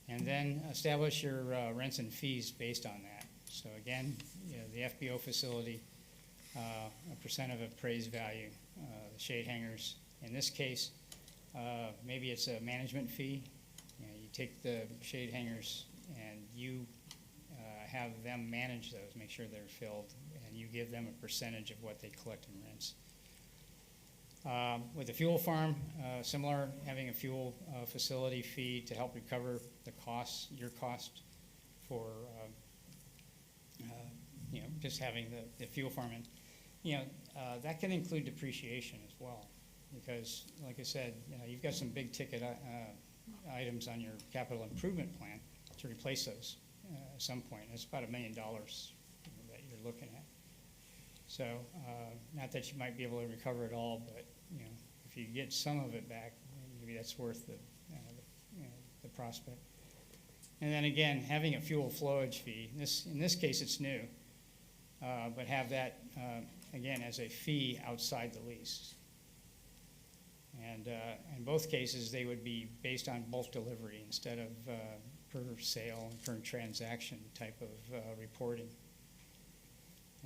And then establish your rents and fees based on that. So again, the FBO facility, a percent of appraised value, the shade hangars. In this case, maybe it's a management fee. You take the shade hangars and you have them manage those, make sure they're filled, and you give them a percentage of what they collect in rents. With the fuel farm, similar, having a fuel facility fee to help recover the costs, your cost for just having the fuel farm. And that can include depreciation as well, because like I said, you've got some big ticket items on your capital improvement plan to replace those at some point. It's about $1 million that you're looking at. So not that you might be able to recover it all, but if you get some of it back, maybe that's worth the prospect. And then again, having a fuel flowage fee. In this case, it's new, but have that again as a fee outside the lease. And in both cases, they would be based on bulk delivery instead of per sale, per transaction type of reporting.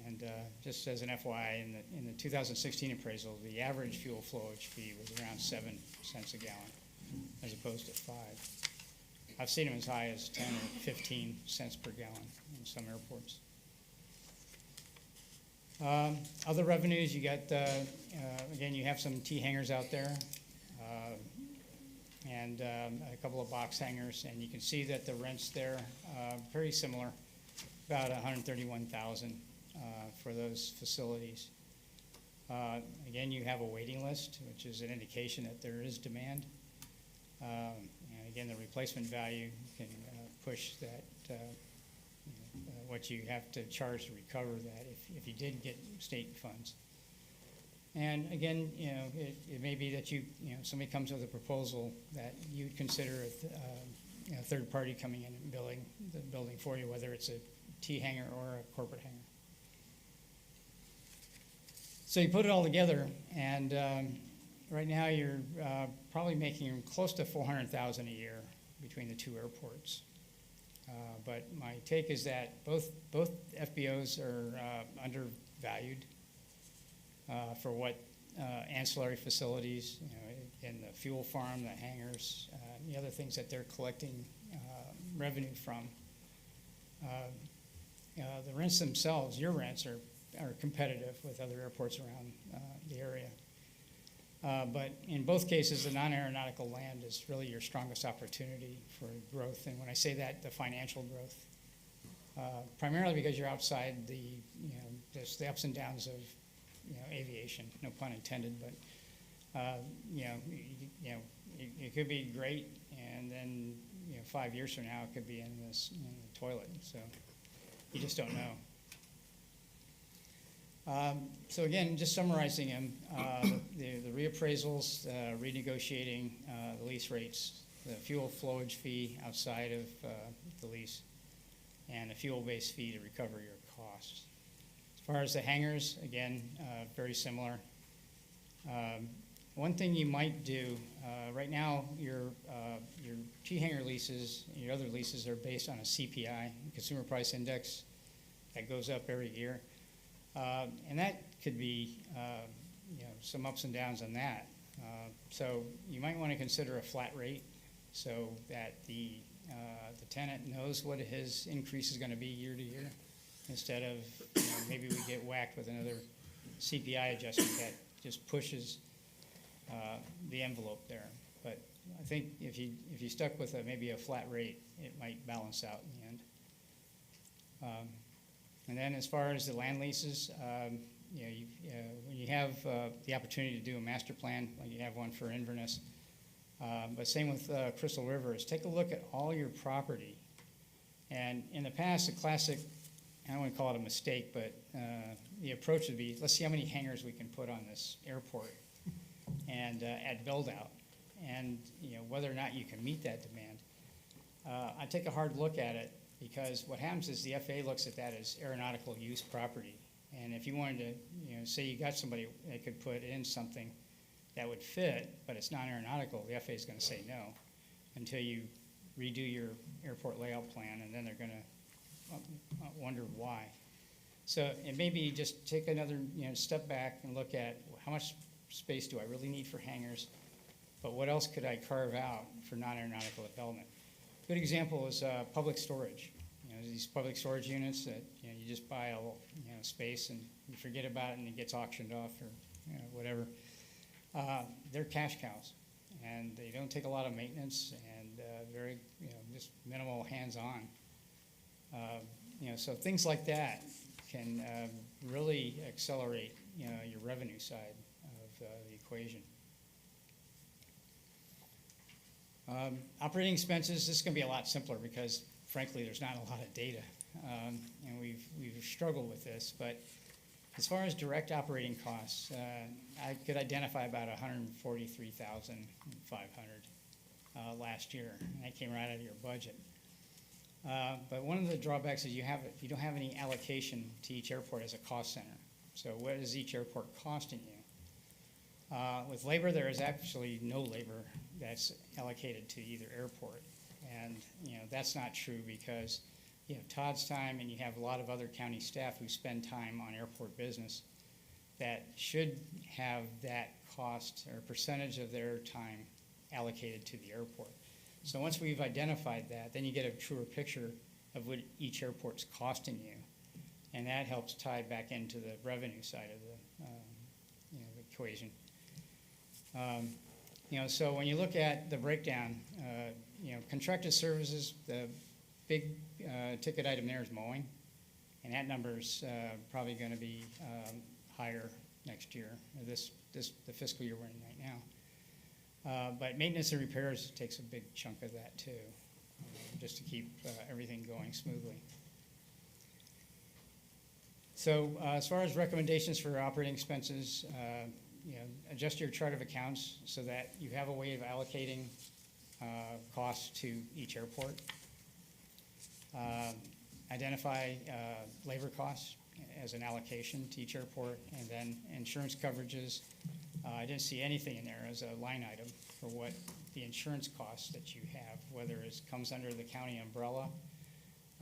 And just as an FYI, in the 2016 appraisal, the average fuel flowage fee was around 7 cents a gallon, as opposed to 5. I've seen them as high as 10 or 15 cents per gallon in some airports. Other revenues, you got, again, you have some T hangars out there, and a couple of box hangars, and you can see that the rents there very similar, about $131,000 for those facilities. Again, you have a waiting list, which is an indication that there is demand. And again, the replacement value can push that, what you have to charge to recover that if you did get state funds. And again, it may be that somebody comes with a proposal that you would consider a third party coming in and building the building for you, whether it's a T hangar or a corporate hangar. So you put it all together, and right now you're probably making close to $400,000 a year between the two airports. But my take is that both FBOs are undervalued for what ancillary facilities, in the fuel farm, the hangars, the other things that they're collecting revenue from. The rents themselves, your rents are competitive with other airports around the area. But in both cases, the non-aeronautical land is really your strongest opportunity for growth. And when I say that, the financial growth, primarily because you're outside the, just the ups and downs of, aviation, no pun intended, but, it could be great, and then, 5 years from now, it could be in the toilet. So you just don't know. So again, just summarizing them, the reappraisals, renegotiating the lease rates, the fuel flowage fee outside of the lease, and a fuel-based fee to recover your costs. As far as the hangars, again, very similar. One thing you might do, right now, your T-hanger leases, your other leases are based on a CPI, Consumer Price Index, that goes up every year. And that could be, some ups and downs on that. So you might want to consider a flat rate so that the tenant knows what his increase is going to be year to year, instead of maybe we get whacked with another CPI adjustment that just pushes the envelope there. But I think if you stuck with maybe a flat rate, it might balance out in the end. And then as far as the land leases, when you have the opportunity to do a master plan, like you have one for Inverness, but same with Crystal River, is take a look at all your property. And in the past, a classic, I don't want to call it a mistake, but the approach would be, let's see how many hangars we can put on this airport and at build out, and whether or not you can meet that demand. I take a hard look at it, because what happens is the FAA looks at that as aeronautical use property. And if you wanted to, say you got somebody that could put in something that would fit, but it's non-aeronautical, the FAA is going to say no until you redo your airport layout plan, and then they're going to wonder why. So it may be just take another step back and look at how much space do I really need for hangars, but what else could I carve out for non-aeronautical development? Good example is public storage. These public storage units that you just buy a little, space and you forget about it and it gets auctioned off or whatever. They're cash cows, and they don't take a lot of maintenance and very just minimal hands-on. So things like that can really accelerate your revenue side of the equation. Operating expenses, this is going to be a lot simpler because, frankly, there's not a lot of data. And we've struggled with this. But as far as direct operating costs, I could identify about $143,500 last year. And that came right out of your budget. But one of the drawbacks is you don't have any allocation to each airport as a cost center. So what is each airport costing you? With labor, there is actually no labor that's allocated to either airport. And, that's not true because you have Todd's time and you have a lot of other county staff who spend time on airport business that should have that cost or percentage of their time allocated to the airport. So once we've identified that, then you get a truer picture of what each airport's costing you. And that helps tie back into the revenue side of the equation. So when you look at the breakdown, contracted services, the big ticket item there is mowing, and that number's probably going to be higher next year, the fiscal year we're in right now. But maintenance and repairs takes a big chunk of that too, just to keep everything going smoothly. So as far as recommendations for operating expenses, adjust your chart of accounts so that you have a way of allocating costs to each airport. Identify labor costs as an allocation to each airport, and then insurance coverages. I didn't see anything in there as a line item for what the insurance costs that you have, whether it comes under the county umbrella.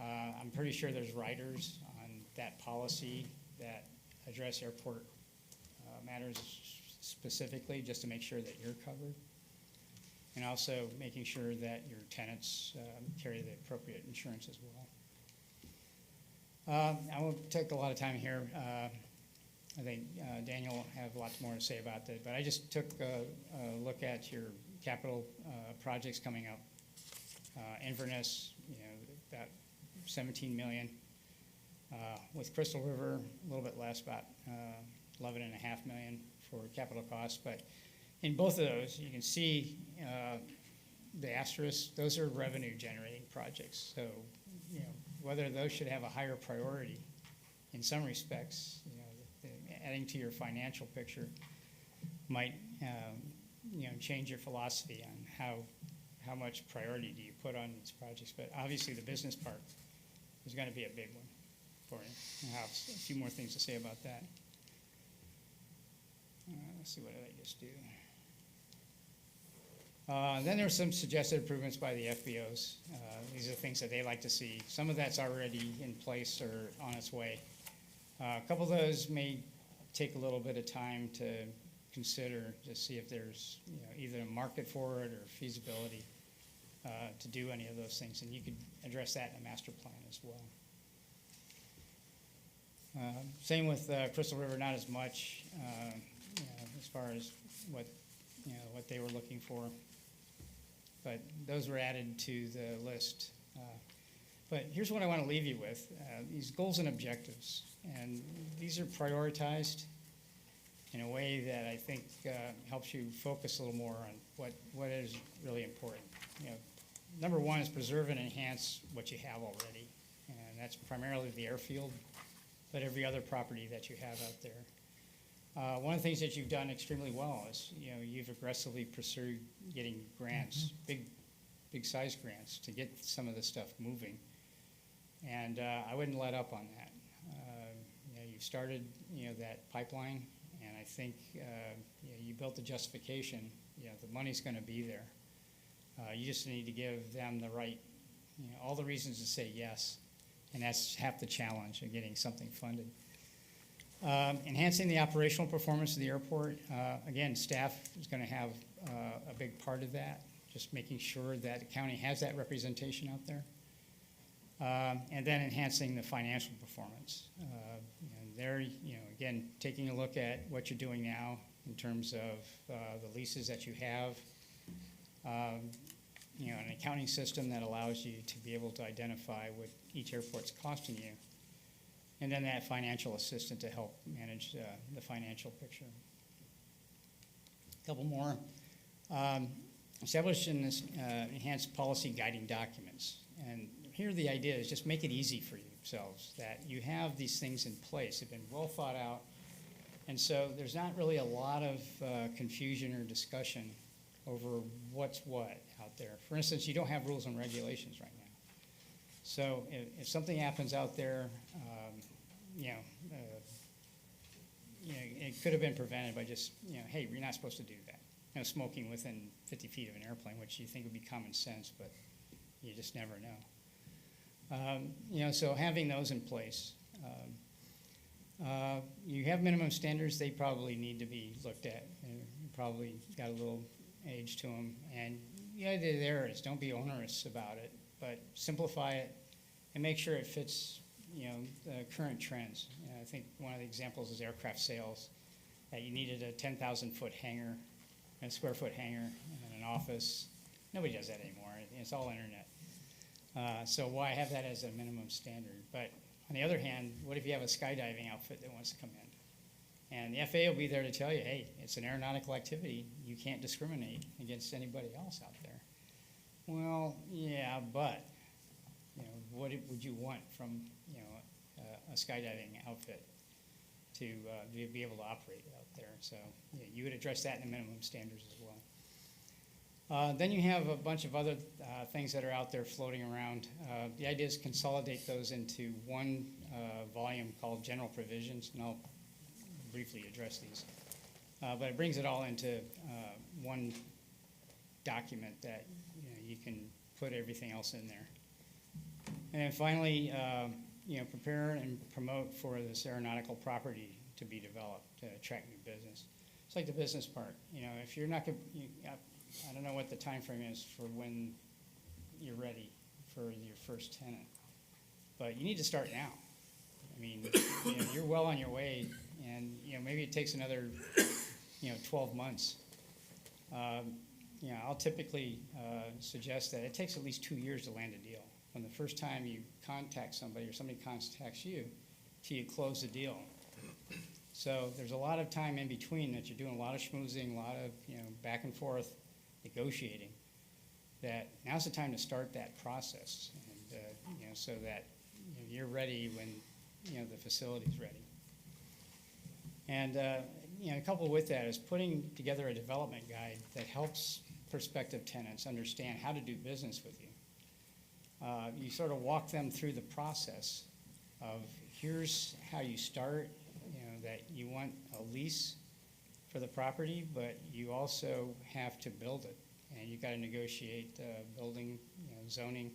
I'm pretty sure there's riders on that policy that address airport matters specifically, just to make sure that you're covered. and also making sure that your tenants carry the appropriate insurance as well. I won't take a lot of time here. I think Daniel will have lots more to say about that, but I just took a look at your capital projects coming up. Inverness, about 17 million. With Crystal River, a little bit less, about 11.5 million for capital costs. But in both of those, you can see the asterisks. Those are revenue-generating projects. So, whether those should have a higher priority, in some respects, adding to your financial picture might, change your philosophy on how much priority do you put on these projects. But obviously, the business part is going to be a big one for you. I have a few more things to say about that. Let's see, what did I just do? Then there are some suggested improvements by the FBOs. These are things that they like to see. Some of that's already in place or on its way. A couple of those may take a little bit of time to consider to see if there's either a market for it or feasibility to do any of those things. And you could address that in a master plan as well. Same with Crystal River, not as much as far as what they were looking for, but those were added to the list. But here's what I want to leave you with: these goals and objectives, and these are prioritized in a way that I think helps you focus a little more on what is really important. Number one is preserve and enhance what you have already, and that's primarily the airfield, but every other property that you have out there. One of the things that you've done extremely well is, you've aggressively pursued getting grants, big size grants, to get some of this stuff moving. And I wouldn't let up on that. You've started, that pipeline, and I think you built the justification. The money's going to be there. You just need to give them the right, all the reasons to say yes, and that's half the challenge of getting something funded. Enhancing the operational performance of the airport. Again, staff is going to have a big part of that, just making sure that the county has that representation out there. And then enhancing the financial performance. And there, again, taking a look at what you're doing now in terms of the leases that you have, an accounting system that allows you to be able to identify what each airport's costing you, and then that financial assistant to help manage the financial picture. A couple more. Establish and enhance policy guiding documents. And here the idea is just make it easy for yourselves, that you have these things in place. They've been well thought out. And so there's not really a lot of confusion or discussion over what's what out there. For instance, you don't have rules and regulations right now. So if something happens out there, it could have been prevented by just, hey, you're not supposed to do that. Smoking within 50 feet of an airplane, which you think would be common sense, but you just never know. So having those in place. You have minimum standards. They probably need to be looked at. They're probably got a little age to them. And the idea there is don't be onerous about it, but simplify it and make sure it fits, the current trends. I think one of the examples is aircraft sales, that you needed a 10,000-foot hangar, a square-foot hangar, and an office. Nobody does that anymore. It's all internet. So why have that as a minimum standard? But on the other hand, what if you have a skydiving outfit that wants to come in? And the FAA will be there to tell you, hey, it's an aeronautical activity. You can't discriminate against anybody else out there. Well, yeah, but what would you want from a skydiving outfit to be able to operate out there? So you would address that in the minimum standards as well. Then you have a bunch of other things that are out there floating around. The idea is consolidate those into one volume called general provisions, and I'll briefly address these. But it brings it all into one document that you can put everything else in there. And then finally, prepare and promote for this aeronautical property to be developed to attract new business. It's like the business part. If you're not going to I don't know what the time frame is for when you're ready for your first tenant, but you need to start now. I mean, you're well on your way, and, maybe it takes another, 12 months. I'll typically suggest that it takes at least 2 years to land a deal. From the first time you contact somebody or somebody contacts you till you close the deal. So there's a lot of time in between that you're doing a lot of schmoozing, a lot of, back and forth negotiating, that now's the time to start that process, and, so that you're ready when, the facility's ready. And, coupled with that is putting together a development guide that helps prospective tenants understand how to do business with you. You sort of walk them through the process of here's how you start, that you want a lease for the property, but you also have to build it. And you've got to negotiate building, zoning,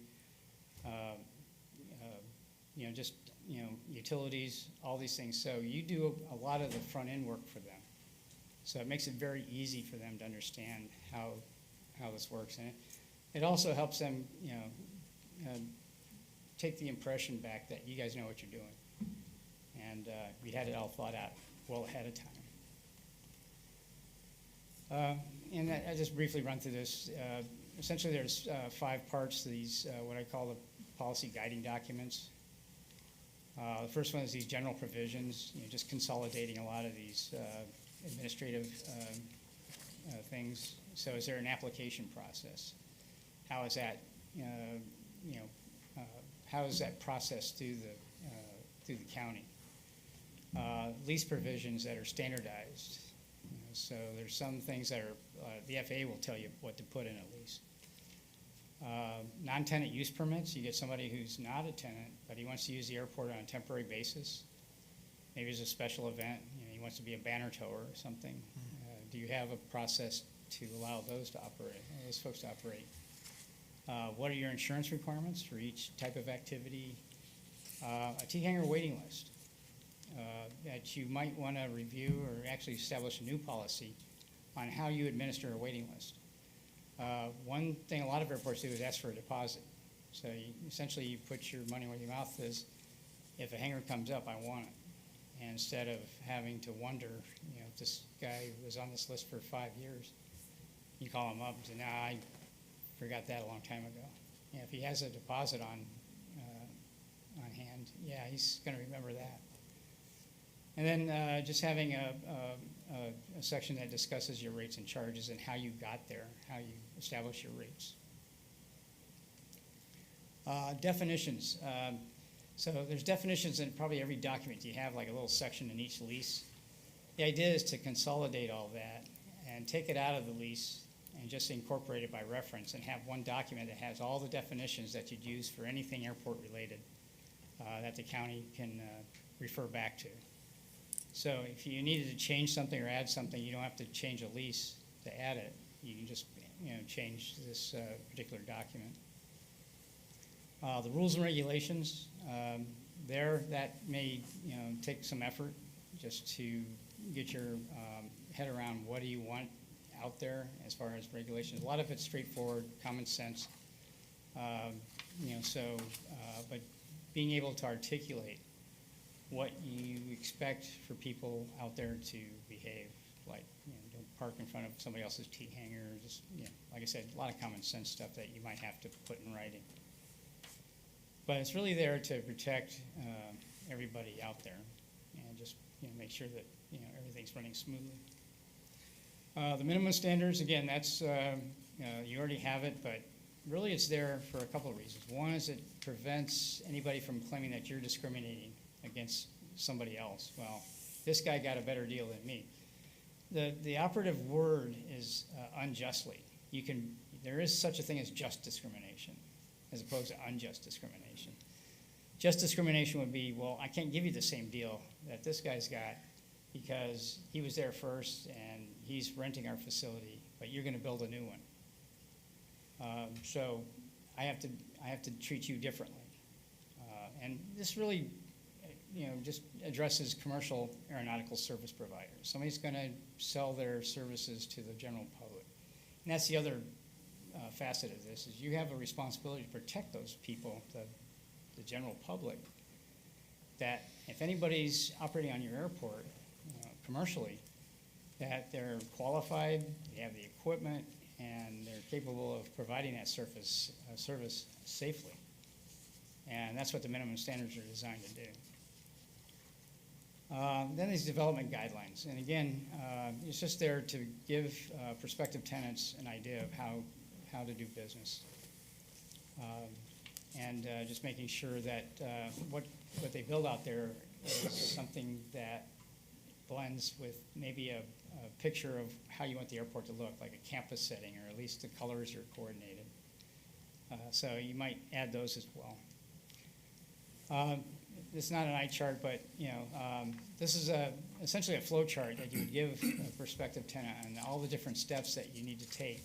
utilities, all these things. So you do a lot of the front end work for them. So it makes it very easy for them to understand how this works. And it also helps them, take the impression back that you guys know what you're doing. And we had it all thought out well ahead of time. And I just briefly run through this. Essentially, there's 5 parts to these, what I call the policy guiding documents. The first one is these general provisions, just consolidating a lot of these administrative things. So is there an application process? How is that, how is that processed through the county? Lease provisions that are standardized. So there's some things that are, the FAA will tell you what to put in a lease. Non-tenant use permits, you get somebody who's not a tenant, but he wants to use the airport on a temporary basis. Maybe it's a special event, he wants to be a banner tower or something. Do you have a process to allow those to operate, those folks to operate? What are your insurance requirements for each type of activity? A T-hanger waiting list that you might want to review or actually establish a new policy on how you administer a waiting list. One thing a lot of airports do is ask for a deposit. So essentially you put your money where your mouth is. If a hangar comes up, I want it. And instead of having to wonder, if this guy was on this list for 5 years, you call him up and say, nah, I forgot that a long time ago. If he has a deposit on hand, yeah, he's going to remember that. And then just having a section that discusses your rates and charges and how you got there, how you establish your rates. Definitions. So there's definitions in probably every document. You have like a little section in each lease. The idea is to consolidate all that and take it out of the lease and just incorporate it by reference and have one document that has all the definitions that you'd use for anything airport related that the county can refer back to. So if you needed to change something or add something, you don't have to change a lease to add it. You can just change this particular document. The rules and regulations, that may take some effort just to get your head around what do you want out there as far as regulations. A lot of it's straightforward, common sense. But being able to articulate what you expect for people out there to behave, like don't park in front of somebody else's T-hanger, just like I said, a lot of common sense stuff that you might have to put in writing. But it's really there to protect everybody out there and just make sure that everything's running smoothly. The minimum standards, again, that's you already have it, but really it's there for a couple of reasons. One is it prevents anybody from claiming that you're discriminating against somebody else. Well, this guy got a better deal than me. The operative word is unjustly. There is such a thing as just discrimination as opposed to unjust discrimination. Just discrimination would be, well, I can't give you the same deal that this guy's got because he was there first and he's renting our facility, but you're going to build a new one. So I have to treat you differently. And this really, just addresses commercial aeronautical service providers. Somebody's going to sell their services to the general public. And that's the other facet of this, is you have a responsibility to protect those people, the general public, that if anybody's operating on your airport commercially, that they're qualified, they have the equipment, and they're capable of providing that service safely. And that's what the minimum standards are designed to do. Then these development guidelines. And again, it's just there to give prospective tenants an idea of how to do business. And just making sure that what they build out there is something that blends with maybe a picture of how you want the airport to look, like a campus setting, or at least the colors are coordinated. So you might add those as well. This is not an eye chart, but this is essentially a flow chart that you would give a prospective tenant on all the different steps that you need to take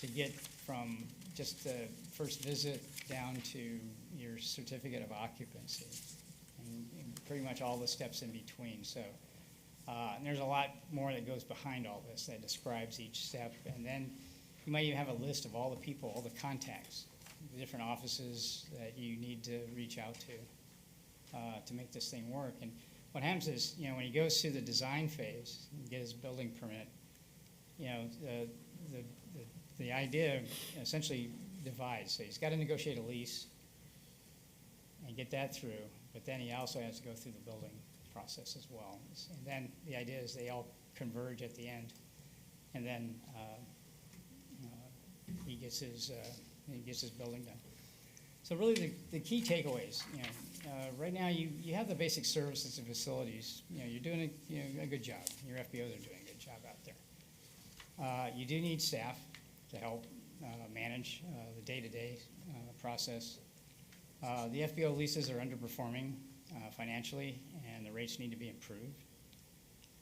to get from just the first visit down to your certificate of occupancy, and pretty much all the steps in between. So and there's a lot more that goes behind all this that describes each step, and then you might even have a list of all the people, all the contacts, the different offices that you need to reach out to make this thing work. And what happens is, when he goes through the design phase and get his building permit, the idea essentially divides. So he's got to negotiate a lease and get that through, but then he also has to go through the building process as well. And then the idea is they all converge at the end, and then he gets his building done. So really the key takeaways, right now you have the basic services and facilities. You're doing a good job. Your FBOs are doing a good job out there. You do need staff to help manage the day-to-day process. The FBO leases are underperforming financially, and the rates need to be improved.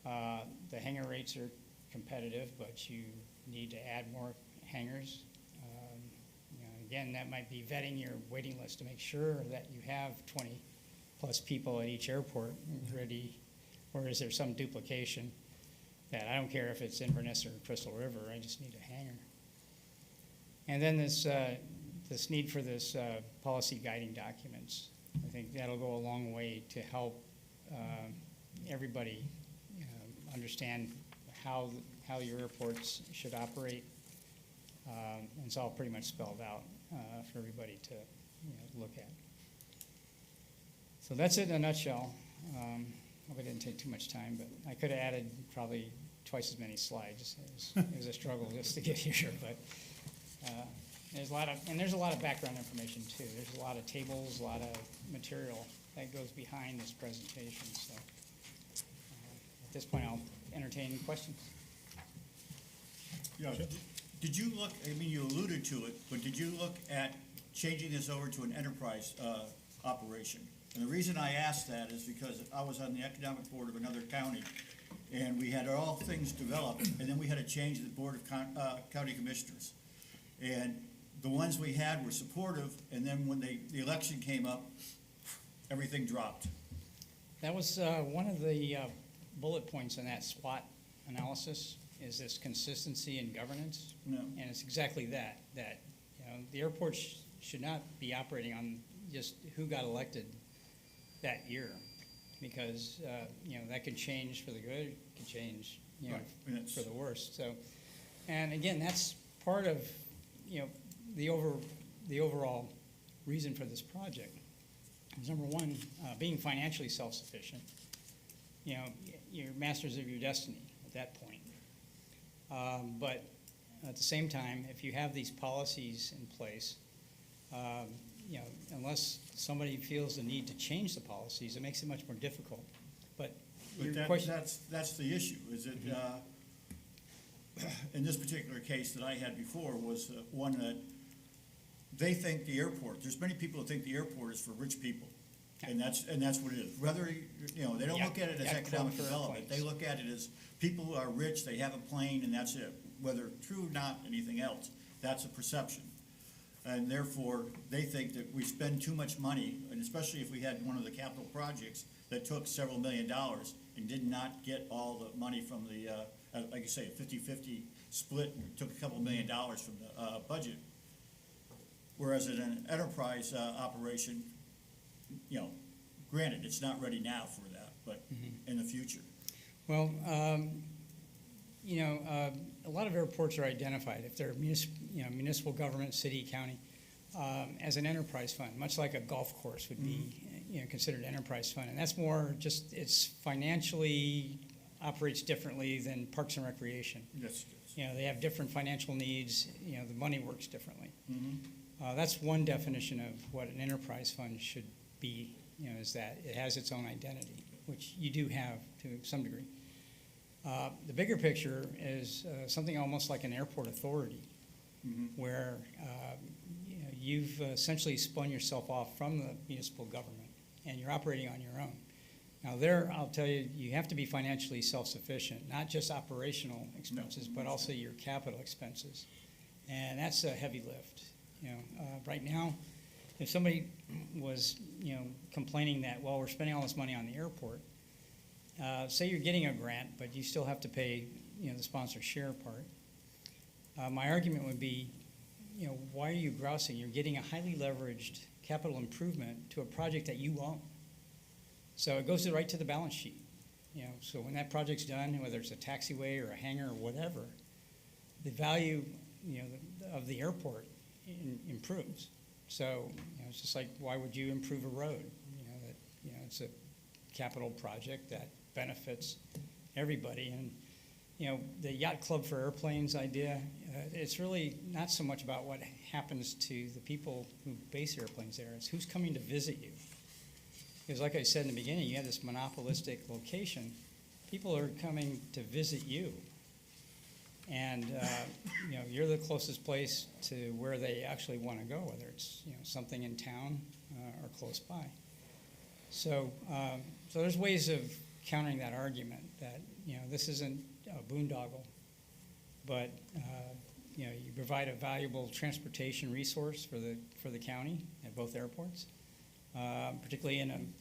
The hangar rates are competitive, but you need to add more hangars. Again, that might be vetting your waiting list to make sure that you have 20-plus people at each airport ready, or is there some duplication that I don't care if it's Inverness or Crystal River, I just need a hangar. And then this need for this policy guiding documents. I think that'll go a long way to help everybody understand how your airports should operate. And it's all pretty much spelled out for everybody to look at. So that's it in a nutshell. Hope it didn't take too much time, but I could have added probably twice as many slides. It was a struggle just to get here, but there's a lot of background information too. There's a lot of tables, a lot of material that goes behind this presentation. So at this point, I'll entertain questions. Yeah. Did you look, I mean, you alluded to it, but did you look at changing this over to an enterprise operation? And the reason I asked that is because I was on the economic board of another county, and we had all things developed, and then we had to change the board of county commissioners. And the ones we had were supportive, and then when the election came up, everything dropped. That was one of the bullet points in that SWOT analysis, is this consistency in governance. No. And it's exactly that the airport should not be operating on just who got elected that year, because that could change for the good, it could change Right. for the worst. So, and again, that's part of the overall reason for this project. Is number one, being financially self-sufficient. You're masters of your destiny at that point. But at the same time, if you have these policies in place, unless somebody feels the need to change the policies, it makes it much more difficult. But your question, that's the issue, is it, in this particular case that I had before was one that they think the airport, there's many people who think the airport is for rich people. And that's what it is. Whether, they don't look at it as economic development. They look at it as people who are rich, they have a plane, and that's it. Whether true or not, anything else, that's a perception. And therefore, they think that we spend too much money, and especially if we had one of the capital projects that took several $1 million and did not get all the money from the, like you say, a 50-50 split and took a couple $1 million from the, budget. Whereas in an enterprise, operation, you know, granted, it's not ready now for that, but in the future. Well, a lot of airports are identified, if they're municipal government, city, county, as an enterprise fund, much like a golf course would be, considered an enterprise fund. And that's more just, it's financially operates differently than Parks and Recreation. Yes. They have different financial needs, the money works differently. Mm-hmm. That's one definition of what an enterprise fund should be, is that it has its own identity, which you do have to some degree. The bigger picture is something almost like an airport authority, where you've essentially spun yourself off from the municipal government, and you're operating on your own. Now there, I'll tell you, you have to be financially self-sufficient, not just operational expenses, but also your capital expenses. And that's a heavy lift. Right now, if somebody was, complaining that, well, we're spending all this money on the airport, say you're getting a grant, but you still have to pay, the sponsor share part. My argument would be, why are you grousing? You're getting a highly leveraged capital improvement to a project that you own. So it goes right to the balance sheet. So when that project's done, whether it's a taxiway or a hangar or whatever, the value, of the airport improves. So, it's just like, why would you improve a road? It's a capital project that benefits everybody. And, the Yacht Club for Airplanes idea, it's really not so much about what happens to the people who base airplanes there. It's who's coming to visit you. Because like I said in the beginning, you have this monopolistic location. People are coming to visit you. And, you're the closest place to where they actually want to go, whether it's, something in town or close by. So there's ways of countering that argument that, this isn't a boondoggle, but, you provide a valuable transportation resource for the county at both airports, particularly in an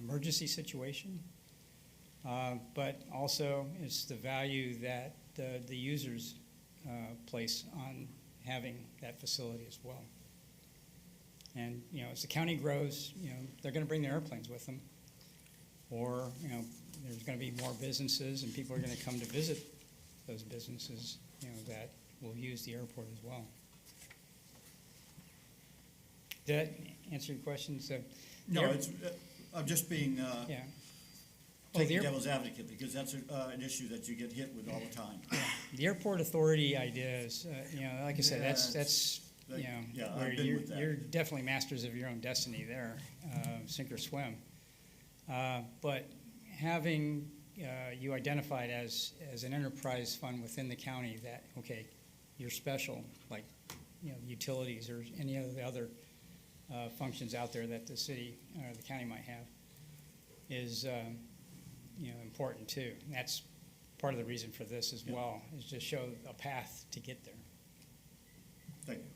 emergency situation. But also it's the value that the users place on having that facility as well. And, as the county grows, they're going to bring their airplanes with them. Or, there's going to be more businesses and people are going to come to visit those businesses, that will use the airport as well. Did that answer your question? So, No, I'm just being, yeah. taking devil's advocate, because that's an issue that you get hit with all the time. Yeah. The airport authority idea is, like I said, that's yeah, where I've been with that. you're definitely masters of your own destiny there, sink or swim. But having you identified as an enterprise fund within the county that, okay, you're special, like, utilities or any of the other functions out there that the city or the county might have is, important too. And that's part of the reason for this as well, is to show a path to get there. Thank you.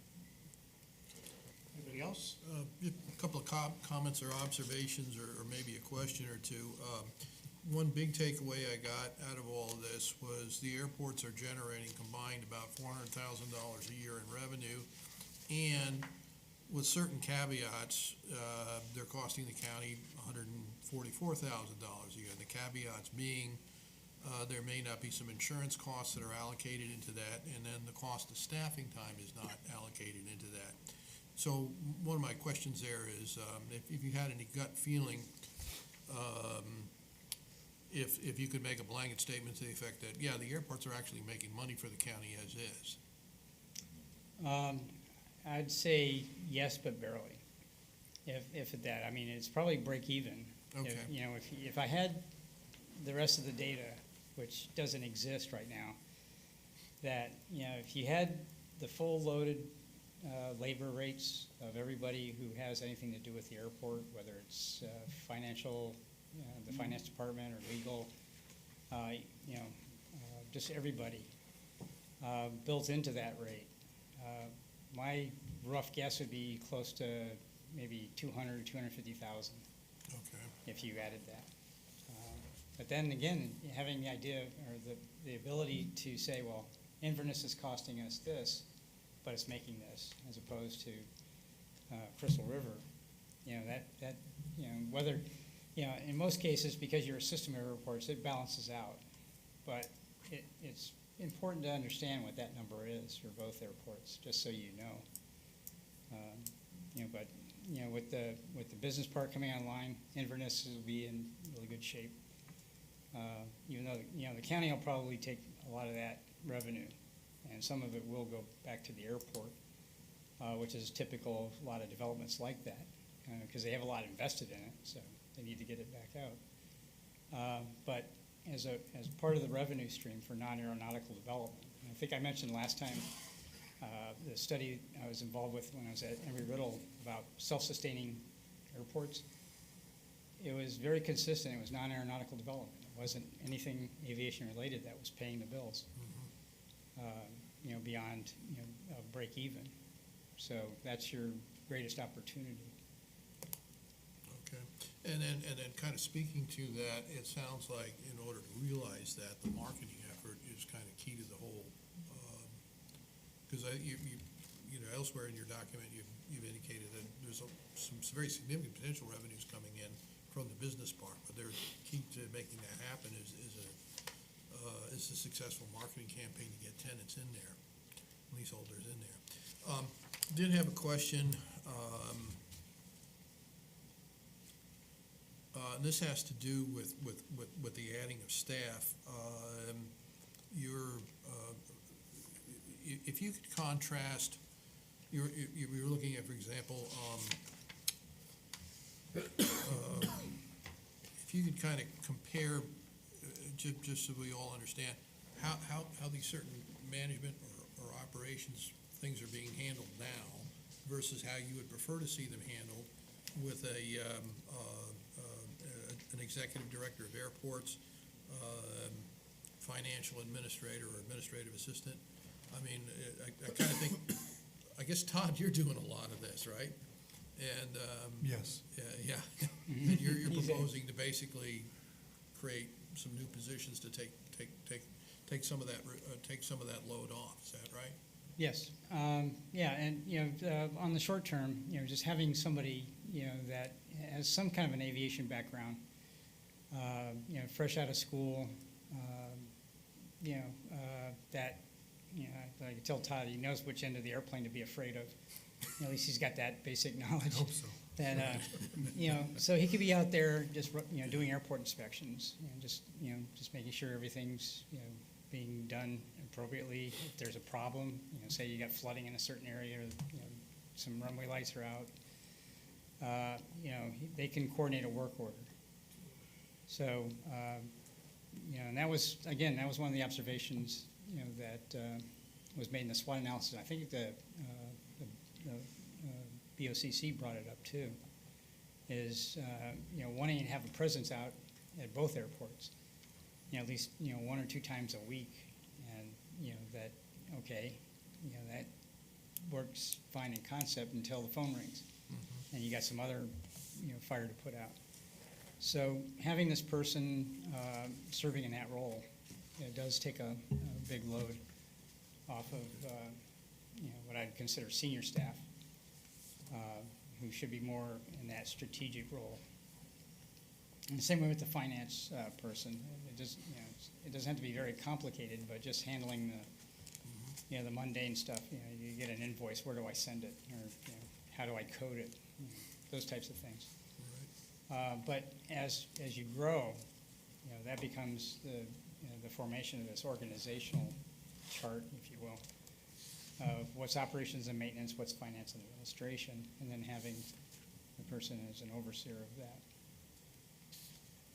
Anybody else? A couple of comments or observations or maybe a question or two. One big takeaway I got out of all of this was the airports are generating combined about $400,000 a year in revenue, and with certain caveats, they're costing the county $144,000 a year. The caveats being there may not be some insurance costs that are allocated into that, and then the cost of staffing time is not allocated into that. So one of my questions there is if you had any gut feeling, if you could make a blanket statement to the effect that, yeah, the airports are actually making money for the county as is. I'd say yes, but barely. If at that, I mean, it's probably break even. Okay. If I had the rest of the data, which doesn't exist right now, that, if you had the full loaded labor rates of everybody who has anything to do with the airport, whether it's financial, the finance department or legal, just everybody built into that rate. My rough guess would be close to maybe 200, 250,000 Okay. if you added that. But then again, having the idea or the ability to say, well, Inverness is costing us this, but it's making this, as opposed to Crystal River. You know, that you know, whether, you know, in most cases, because you're a system of airports, it balances out. But it's important to understand what that number is for both airports, just so you know. You know, but you know, with the business park coming online, Inverness will be in really good shape. Even though, you know, the county will probably take a lot of that revenue, and some of it will go back to the airport, which is typical of a lot of developments like that, because they have a lot invested in it, so they need to get it back out. But as part of the revenue stream for non-aeronautical development, and I think I mentioned last time the study I was involved with when I was at Embry-Riddle about self-sustaining airports. It was very consistent. It was non-aeronautical development. It wasn't anything aviation related that was paying the bills, you know, beyond, you know, break even. So that's your greatest opportunity. Okay. And then kind of speaking to that, it sounds like in order to realize that, the marketing effort is kind of key to the whole. Because you know, elsewhere in your document, you've indicated that there's some very significant potential revenues coming in from the business park, but there's key to making that happen is a successful marketing campaign to get tenants in there, leaseholders in there. Did have a question. This has to do with the adding of staff. If you could contrast, you're looking at, for example, if you could kind of compare, just so we all understand, how these certain management or operations things are being handled now versus how you would prefer to see them handled with an executive director of airports, financial administrator or administrative assistant. I mean, I kind of think, I guess, Todd, you're doing a lot of this, right? And Yes. yeah, and you're proposing to basically create some new positions to take some of that load off. Is that right? Yes. Yeah, and you know, on the short term, you know, just having somebody, you know, that has some kind of an aviation background, you know, fresh out of school, you know, that, you know, I can tell Todd he knows which end of the airplane to be afraid of. At least he's got that basic knowledge. I hope so. And you know, so he could be out there just, you know, doing airport inspections, you know, just making sure everything's, you know, being done appropriately. If there's a problem, you know, say you got flooding in a certain area, or, you know, some runway lights are out, you know, they can coordinate a work order. So, you know, and that was, again, that was one of the observations, you know, that was made in the SWOT analysis. I think the BOCC brought it up too, is, you know, wanting to have a presence out at both airports, you know, at least, you know, 1 or 2 times a week. And, you know, that, okay, you know, that works fine in concept until the phone rings. Mm-hmm. And you got some other, you know, fire to put out. So having this person serving in that role, it does take a big load off of, you know, what I'd consider senior staff, who should be more in that strategic role. And the same way with the finance person. It just, you know, it doesn't have to be very complicated, but just handling the, you know, the mundane stuff. You know, you get an invoice, where do I send it, or, you know, how do I code it? You know, those types of things. But as you grow, you know, that becomes the formation of this organizational chart, if you will, of what's operations and maintenance, what's finance and administration, and then having the person as an overseer of that.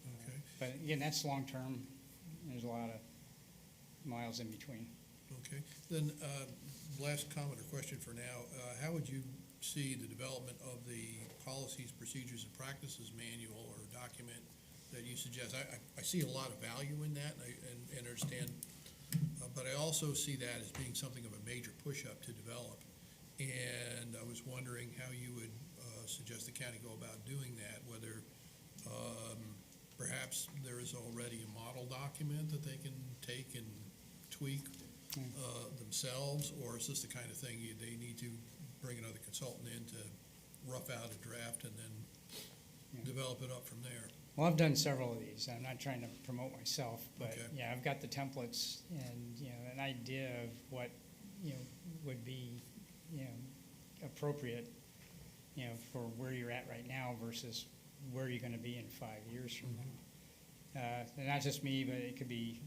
Okay. But again, that's long-term. There's a lot of miles in between. Okay. Then, last comment or question for now, how would you see the development of the policies, procedures, and practices manual or document that you suggest? I see a lot of value in that, and understand, but I also see that as being something of a major push-up to develop. And I was wondering how you would suggest the county go about doing that, whether perhaps there is already a model document that they can take and tweak themselves, or is this the kind of thing they need to bring another consultant in to rough out a draft and then Yeah. develop it up from there? Well, I've done several of these. I'm not trying to promote myself, but Okay. yeah, I've got the templates and, an idea of what, would be, appropriate, for where you're at right now versus where you're gonna be in 5 years from now. And not just me, but it could be,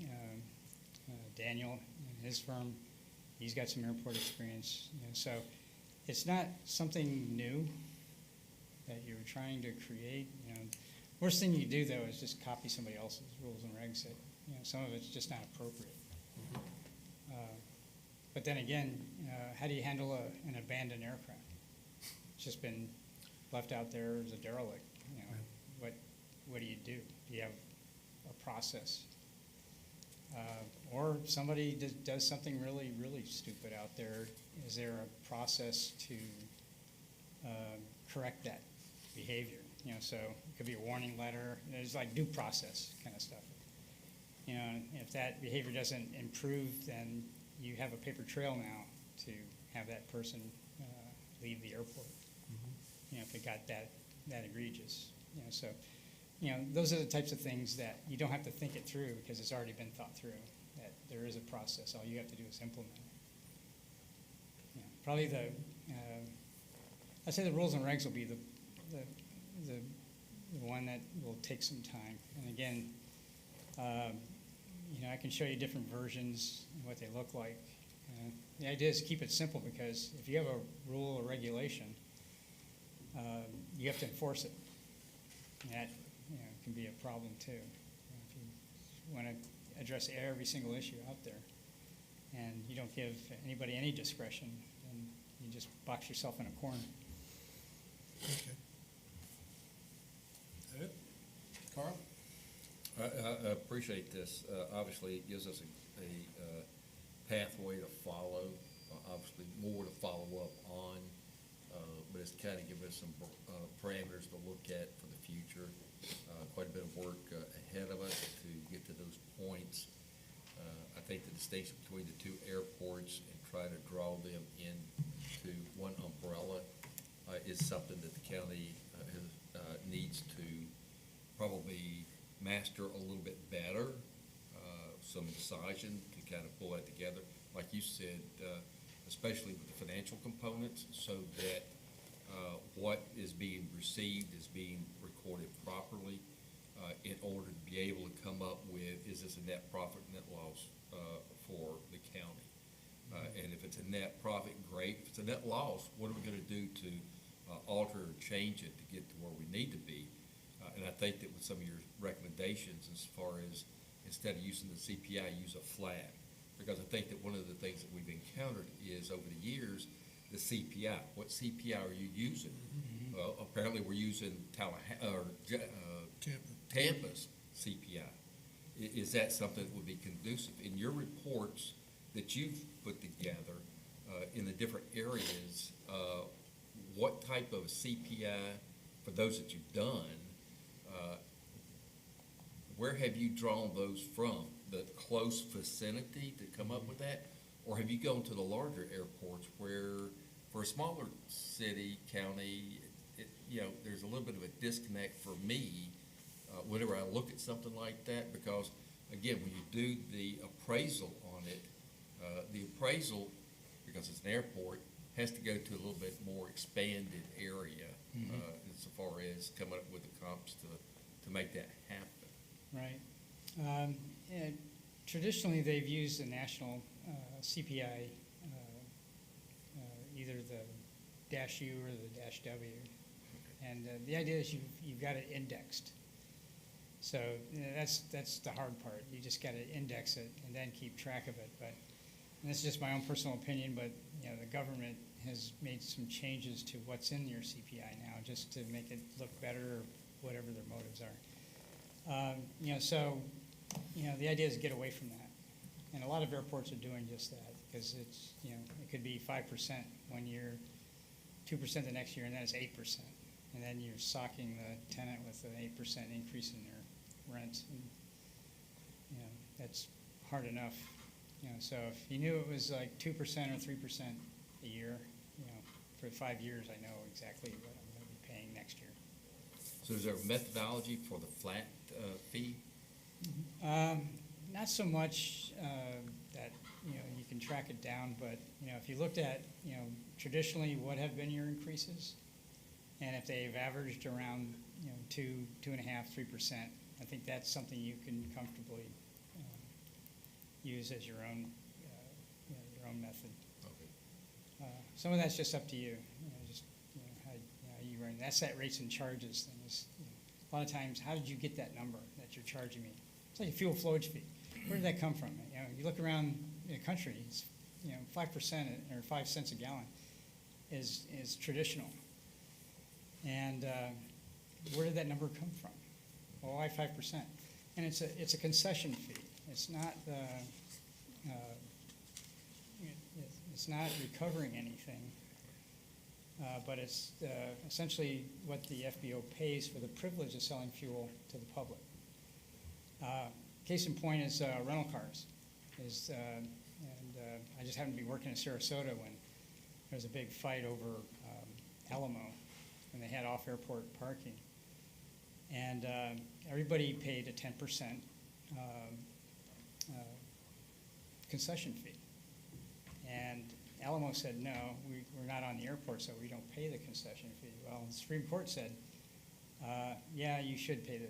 Daniel and his firm. He's got some airport experience, so it's not something new that you're trying to create, Worst thing you do, though, is just copy somebody else's rules and regs that, some of it's just not appropriate. But then again, how do you handle an abandoned aircraft? It's just been left out there as a derelict, what do you do? Do you have a process? Or somebody does something really, really stupid out there. Is there a process to correct that behavior? So it could be a warning letter. There's like due process kind of stuff. If that behavior doesn't improve, then you have a paper trail now to have that person leave the airport. If it got that egregious. So those are the types of things that you don't have to think it through because it's already been thought through. That there is a process. All you have to do is implement it. Probably I'd say the rules and regs will be the one that will take some time. And again, I can show you different versions and what they look like. The idea is to keep it simple because if you have a rule or regulation, you have to enforce it. And that can be a problem too. If you want to address every single issue out there and you don't give anybody any discretion, then you just box yourself in a corner. Okay. Is that it? Carl? I appreciate this. Obviously, it gives us a pathway to follow, obviously more to follow up on, but it's kind of give us some parameters to look at for the future. Quite a bit of work ahead of us to get to those points. I think the distinction between the two airports and try to draw them into one umbrella is something that the county needs to probably master a little bit better, some decision to kind of pull that together. Like you said, especially with the financial components, so that what is being received is being recorded properly in order to be able to come up with, is this a net profit, net loss for the county? And if it's a net profit, great. If it's a net loss, what are we going to do to alter or change it to get to where we need to be? And I think that with some of your recommendations as far as instead of using the CPI, use a flat. Because I think that one of the things that we've encountered is over the years, the CPI. What CPI are you using? Well, apparently we're using Tampa's CPI. Is that something that would be conducive? In your reports that you've put together in the different areas, what type of CPI, for those that you've done, where have you drawn those from? The close vicinity to come up with that? Or have you gone to the larger airports where, for a smaller city, county, there's a little bit of a disconnect for me whenever I look at something like that, because, again, when you do the appraisal on it, the appraisal, because it's an airport, has to go to a little bit more expanded area as far as coming up with the comps to make that happen. Right. Traditionally, they've used the national CPI, either the -U or the -W. And the idea is you've got it indexed. So that's the hard part. You just got to index it and then keep track of it. But this is just my own personal opinion, but the government has made some changes to what's in your CPI now just to make it look better or whatever their motives are. The idea is to get away from that. And a lot of airports are doing just that because it's, it could be 5% one year, 2% the next year, and then it's 8%. And then you're socking the tenant with an 8% increase in their rent. And, that's hard enough So if you knew it was like 2% or 3% a year, for 5 years, I know exactly what I'm going to be paying next year. So is there a methodology for the flat fee? Not so much that you can track it down, but if you looked at traditionally what have been your increases, and if they've averaged around 2.5%, 3%, I think that's something you can comfortably use as your own method. Okay. Some of that's just up to you, how you run. That's that rates and charges thing. A lot of times, how did you get that number that you're charging me? It's like a fuel flowage fee. Where did that come from? You look around the country, it's 5% or 5 cents a gallon is traditional. And where did that number come from? Well, why 5%? And it's a concession fee. It's not it's not recovering anything, but it's essentially what the FBO pays for the privilege of selling fuel to the public. Case in point is rental cars. I just happened to be working in Sarasota when there was a big fight over Alamo, when they had off-airport parking. And everybody paid a 10% concession fee. And Alamo said, no, we're not on the airport, so we don't pay the concession fee. Well, the Supreme Court said, yeah, you should pay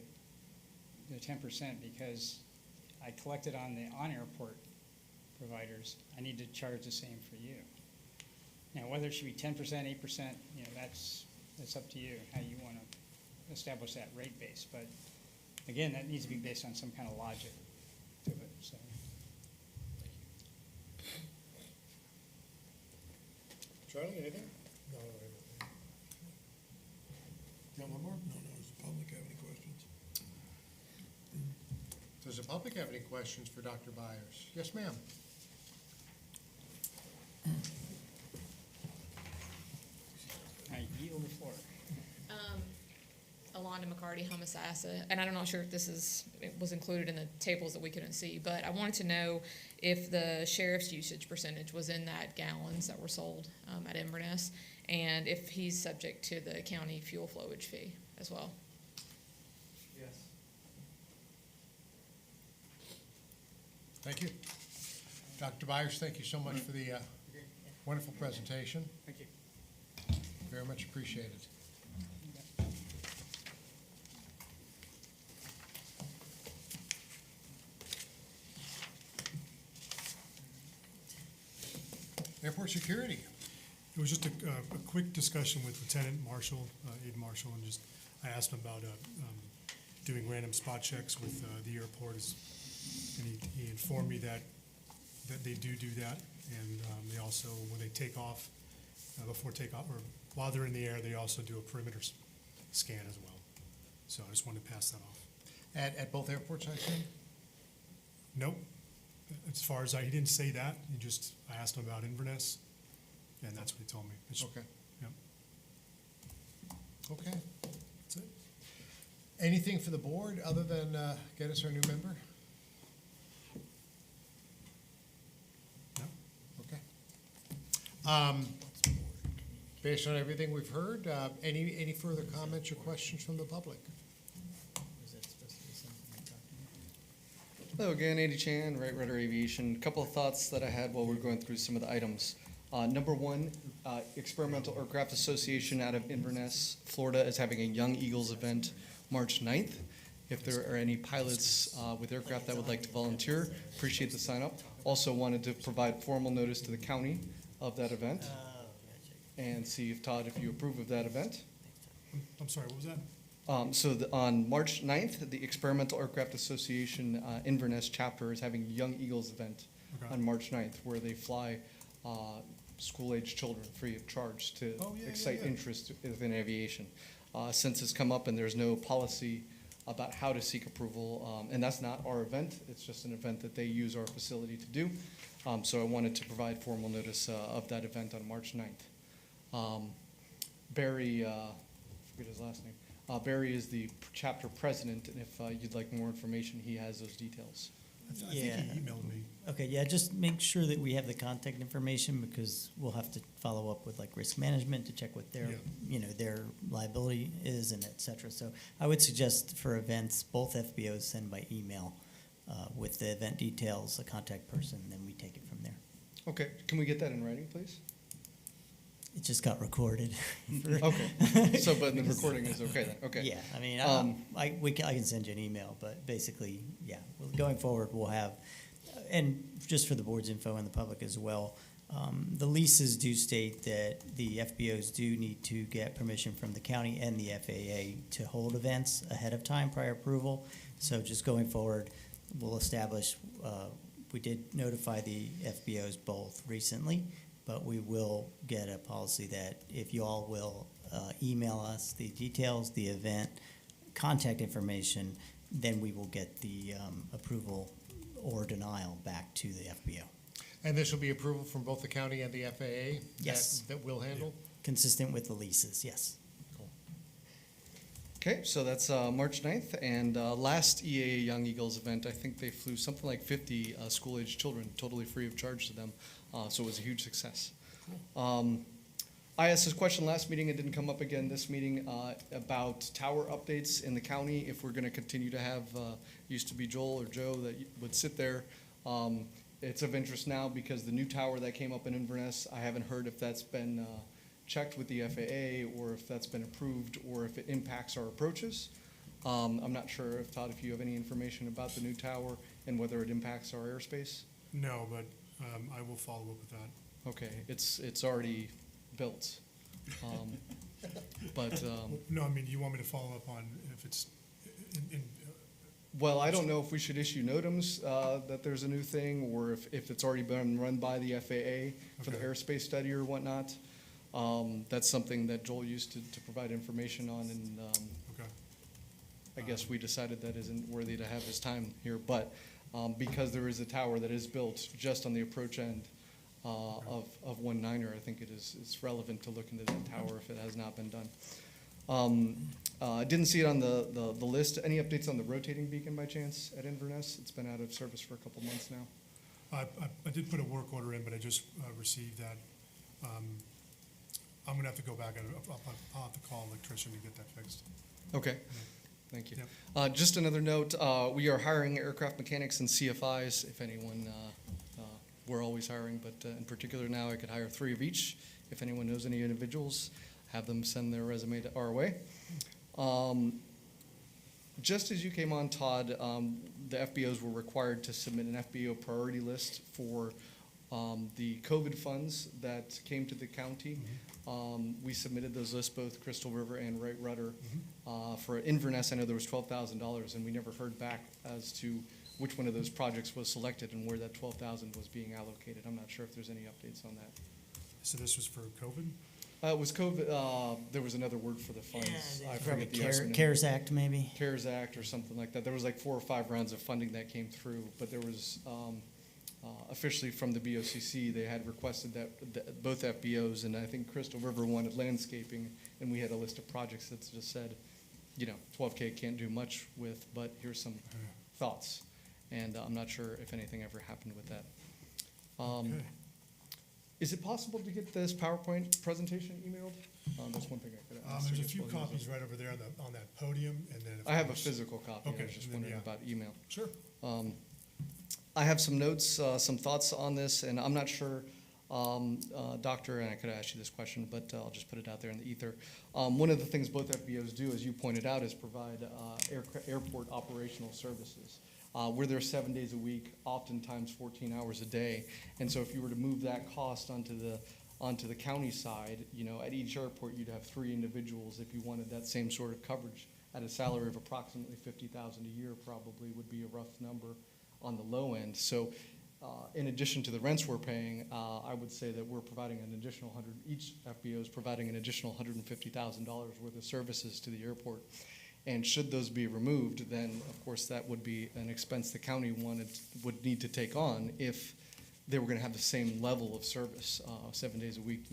the 10% because I collected on the on-airport providers. I need to charge the same for you. Now, whether it should be 10%, 8%, that's up to you, how you want to establish that rate base. But again, that needs to be based on some kind of logic to it. So. Charlie, anything? No, Got one more? No, does the public have any questions? Does the public have any questions for Dr. Byers? Yes, ma'am. I yield the floor. Alonda McCarty, Homosassa, and I'm not sure if it was included in the tables that we couldn't see, but I wanted to know if the sheriff's usage percentage was in that gallons that were sold at Inverness, and if he's subject to the county fuel flowage fee as well. Yes. Thank you. Dr. Byers, thank you so much for the wonderful presentation. Thank you. Very much appreciated. Airport security. It was just a quick discussion with Lieutenant Marshall, Aide Marshall, and I asked him about doing random spot checks with the airport, and he informed me that they do that, and they also, when they take off, before takeoff, or while they're in the air, they also do a perimeter scan as well. So I just wanted to pass that off. At both airports, I assume? Nope. As far as he didn't say that. I asked him about Inverness, and that's what he told me. Okay. Yep. Okay. That's it. Anything for the board other than get us our new member? No. Okay. Based on everything we've heard, any further comments or questions from the public? Hello again, Andy Chan, Right Rudder Aviation. A couple of thoughts that I had while we were going through some of the items. Number one, Experimental Aircraft Association out of Inverness, Florida is having a Young Eagles event March 9th. If there are any pilots with aircraft that would like to volunteer, appreciate the sign up. Also wanted to provide formal notice to the county of that event and see if Todd, if you approve of that event. I'm sorry, what was that? On March 9th, the Experimental Aircraft Association Inverness chapter is having a Young Eagles event on March 9th where they fly school-age children free of charge to excite interest within aviation. Since it's come up and there's no policy about how to seek approval, and that's not our event, it's just an event that they use our facility to do. So I wanted to provide formal notice of that event on March 9th. Barry, I forget his last name. Barry is the chapter president, and if you'd like more information, he has those details. I think he emailed me. Okay, yeah, just make sure that we have the contact information because we'll have to follow up with like risk management to check what their, Yeah. their liability is and et cetera. So I would suggest for events, both FBOs send by email with the event details, a contact person, and then we take it from there. Okay, can we get that in writing, please? It just got recorded. Okay, so, but the recording is okay then, okay. Yeah, I mean, I can send you an email, but basically, yeah, going forward, we'll have, and just for the board's info and the public as well, the leases do state that the FBOs do need to get permission from the county and the FAA to hold events ahead of time prior approval. So just going forward, we'll establish, we did notify the FBOs both recently, but we will get a policy that if you all will email us the details, the event, contact information, then we will get the approval or denial back to the FBO. And this will be approval from both the county and the FAA? Yes. That will handle? Consistent with the leases, yes. Okay, so that's March 9th, and last EAA Young Eagles event, I think they flew something like 50 school-age children, totally free of charge to them, so it was a huge success. I asked this question last meeting, it didn't come up again this meeting, about tower updates in the county, if we're gonna continue to have, used to be Joel or Joe that would sit there. It's of interest now because the new tower that came up in Inverness, I haven't heard if that's been checked with the FAA or if that's been approved or if it impacts our approaches. I'm not sure if, Todd, if you have any information about the new tower and whether it impacts our airspace? No, but I will follow up with that. Okay, it's already built. But, No, I mean, you want me to follow up on if it's in well, I don't know if we should issue NOTAMs that there's a new thing or if it's already been run by the FAA for the Okay. airspace study or whatnot. That's something that Joel used to provide information on, and okay. I guess we decided that isn't worthy to have his time here. But because there is a tower that is built just on the approach end of 19er, I think it's relevant to look into that tower if it has not been done. I didn't see it on the list. Any updates on the rotating beacon by chance at Inverness? It's been out of service for a couple months now. I did put a work order in, but I just received that. I'm gonna have to go back and I'll have to call an electrician to get that fixed. Okay, thank you. Yep. Just another note, we are hiring aircraft mechanics and CFIs, if anyone, we're always hiring, but in particular now I could hire 3 of each. If anyone knows any individuals, have them send their resume to our way. Just as you came on, Todd, the FBOs were required to submit an FBO priority list for the COVID funds that came to the county. We submitted those lists, both Crystal River and Wright Rudder. For Inverness, I know there was $12,000, and we never heard back as to which one of those projects was selected and where that $12,000 was being allocated. I'm not sure if there's any updates on that. So this was for COVID? It was COVID, there was another word for the funds. I forget the acronym. CARES Act, maybe? CARES Act or something like that. There was like 4 or 5 rounds of funding that came through, but there was, officially from the BOCC, they had requested that both FBOs, and I think Crystal River wanted landscaping, and we had a list of projects that just said, 12K can't do much with, but here's some thoughts. And I'm not sure if anything ever happened with that. Okay. Is it possible to get this PowerPoint presentation emailed? That's one thing I could ask. There's a few copies right over there on that podium, and then. I have a physical copy. Okay, I was just then, wondering yeah. about email. Sure. I have some notes, some thoughts on this, and I'm not sure, Doctor, and I could ask you this question, but I'll just put it out there in the ether. One of the things both FBOs do, as you pointed out, is provide airport operational services. We're there 7 days a week, oftentimes 14 hours a day. And so if you were to move that cost onto the county side, at each airport you'd have 3 individuals if you wanted that same sort of coverage at a salary of approximately $50,000 a year, probably would be a rough number on the low end. So in addition to the rents we're paying, I would say that we're providing an additional each FBO is providing an additional $150,000 worth of services to the airport. And should those be removed, then of course that would be an expense the county would need to take on if they were going to have the same level of service, 7 days a week,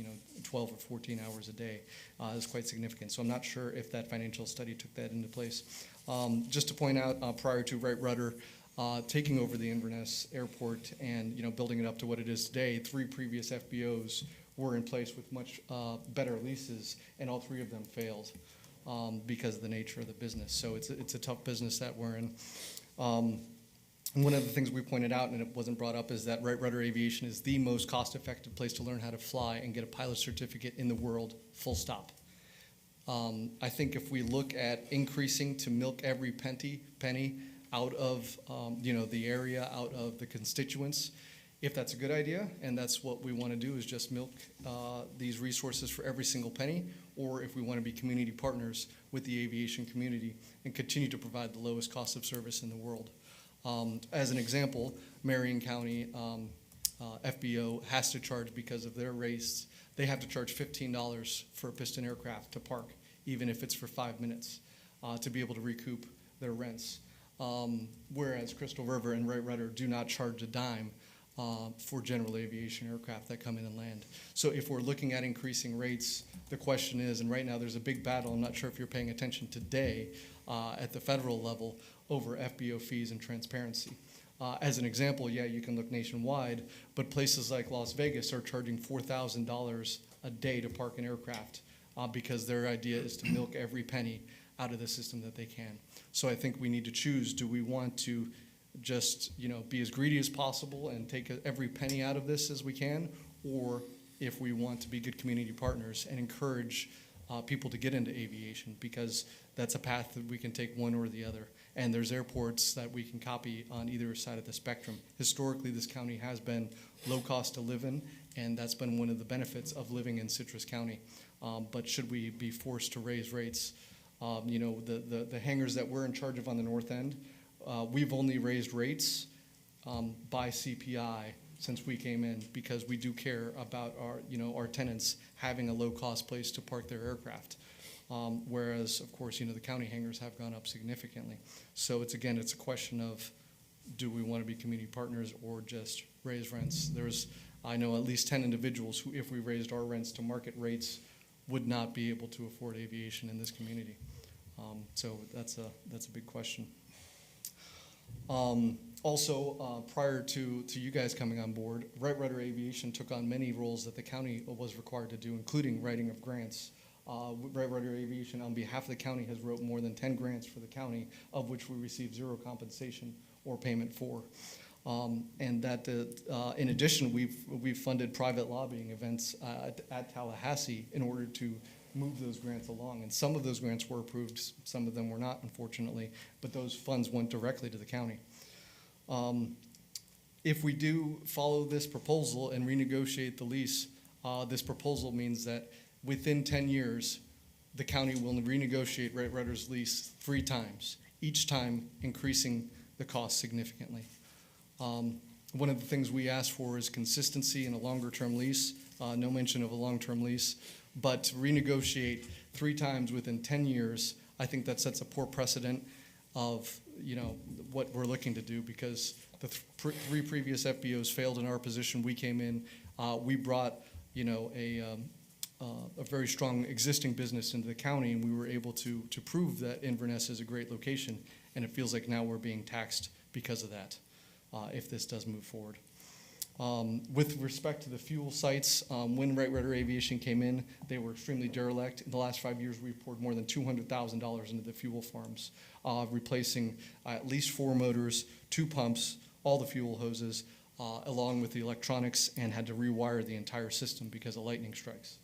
12 or 14 hours a day, is quite significant. So I'm not sure if that financial study took that into place. Just to point out, prior to Wright Rudder, taking over the Inverness Airport and, building it up to what it is today, 3 previous FBOs were in place with much better leases, and all 3 of them failed because of the nature of the business. So it's a tough business that we're in. One of the things we pointed out, and it wasn't brought up, is that Wright Rudder Aviation is the most cost-effective place to learn how to fly and get a pilot certificate in the world, full stop. I think if we look at increasing to milk every penny out of the area, out of the constituents, if that's a good idea, and that's what we want to do, is just milk these resources for every single penny, or if we want to be community partners with the aviation community and continue to provide the lowest cost of service in the world. As an example, Marion County FBO has to charge, because of their rates, they have to charge $15 for a piston aircraft to park, even if it's for 5 minutes, to be able to recoup their rents. Whereas Crystal River and Wright Rudder do not charge a dime for general aviation aircraft that come in and land. So if we're looking at increasing rates, the question is, and right now there's a big battle, I'm not sure if you're paying attention today, at the federal level over FBO fees and transparency. As an example, yeah, you can look nationwide, but places like Las Vegas are charging $4,000 a day to park an aircraft because their idea is to milk every penny out of the system that they can. So I think we need to choose, do we want to just be as greedy as possible and take every penny out of this as we can, or if we want to be good community partners and encourage people to get into aviation, because that's a path that we can take one or the other. And there's airports that we can copy on either side of the spectrum. Historically, this county has been low cost to live in, and that's been one of the benefits of living in Citrus County. But should we be forced to raise rates? The hangars that we're in charge of on the north end, we've only raised rates by CPI since we came in, because we do care about our tenants having a low-cost place to park their aircraft. Whereas, of course, the county hangars have gone up significantly. So it's a question of, do we want to be community partners or just raise rents? I know at least 10 individuals who, if we raised our rents to market rates, would not be able to afford aviation in this community. So that's a big question. Also, prior to you guys coming on board, Wright Rudder Aviation took on many roles that the county was required to do, including writing of grants. Wright Rudder Aviation, on behalf of the county, has wrote more than 10 grants for the county, of which we received 0 compensation or payment for. And that, in addition, we've funded private lobbying events at Tallahassee in order to move those grants along. And some of those grants were approved, some of them were not, unfortunately, but those funds went directly to the county. If we do follow this proposal and renegotiate the lease, this proposal means that within 10 years, the county will renegotiate Wright Rudder's lease 3 times, each time increasing the cost significantly. One of the things we ask for is consistency in a longer-term lease, no mention of a long-term lease, but to renegotiate 3 times within 10 years, I think that sets a poor precedent of what we're looking to do, because the 3 previous FBOs failed in our position. We came in, we brought a very strong existing business into the county, and we were able to prove that Inverness is a great location, and it feels like now we're being taxed because of that, if this does move forward. With respect to the fuel sites, when Wright Rudder Aviation came in, they were extremely derelict. In the last 5 years, we've poured more than $200,000 into the fuel farms, replacing at least 4 motors, 2 pumps, all the fuel hoses, along with the electronics, and had to rewire the entire system because of lightning strikes.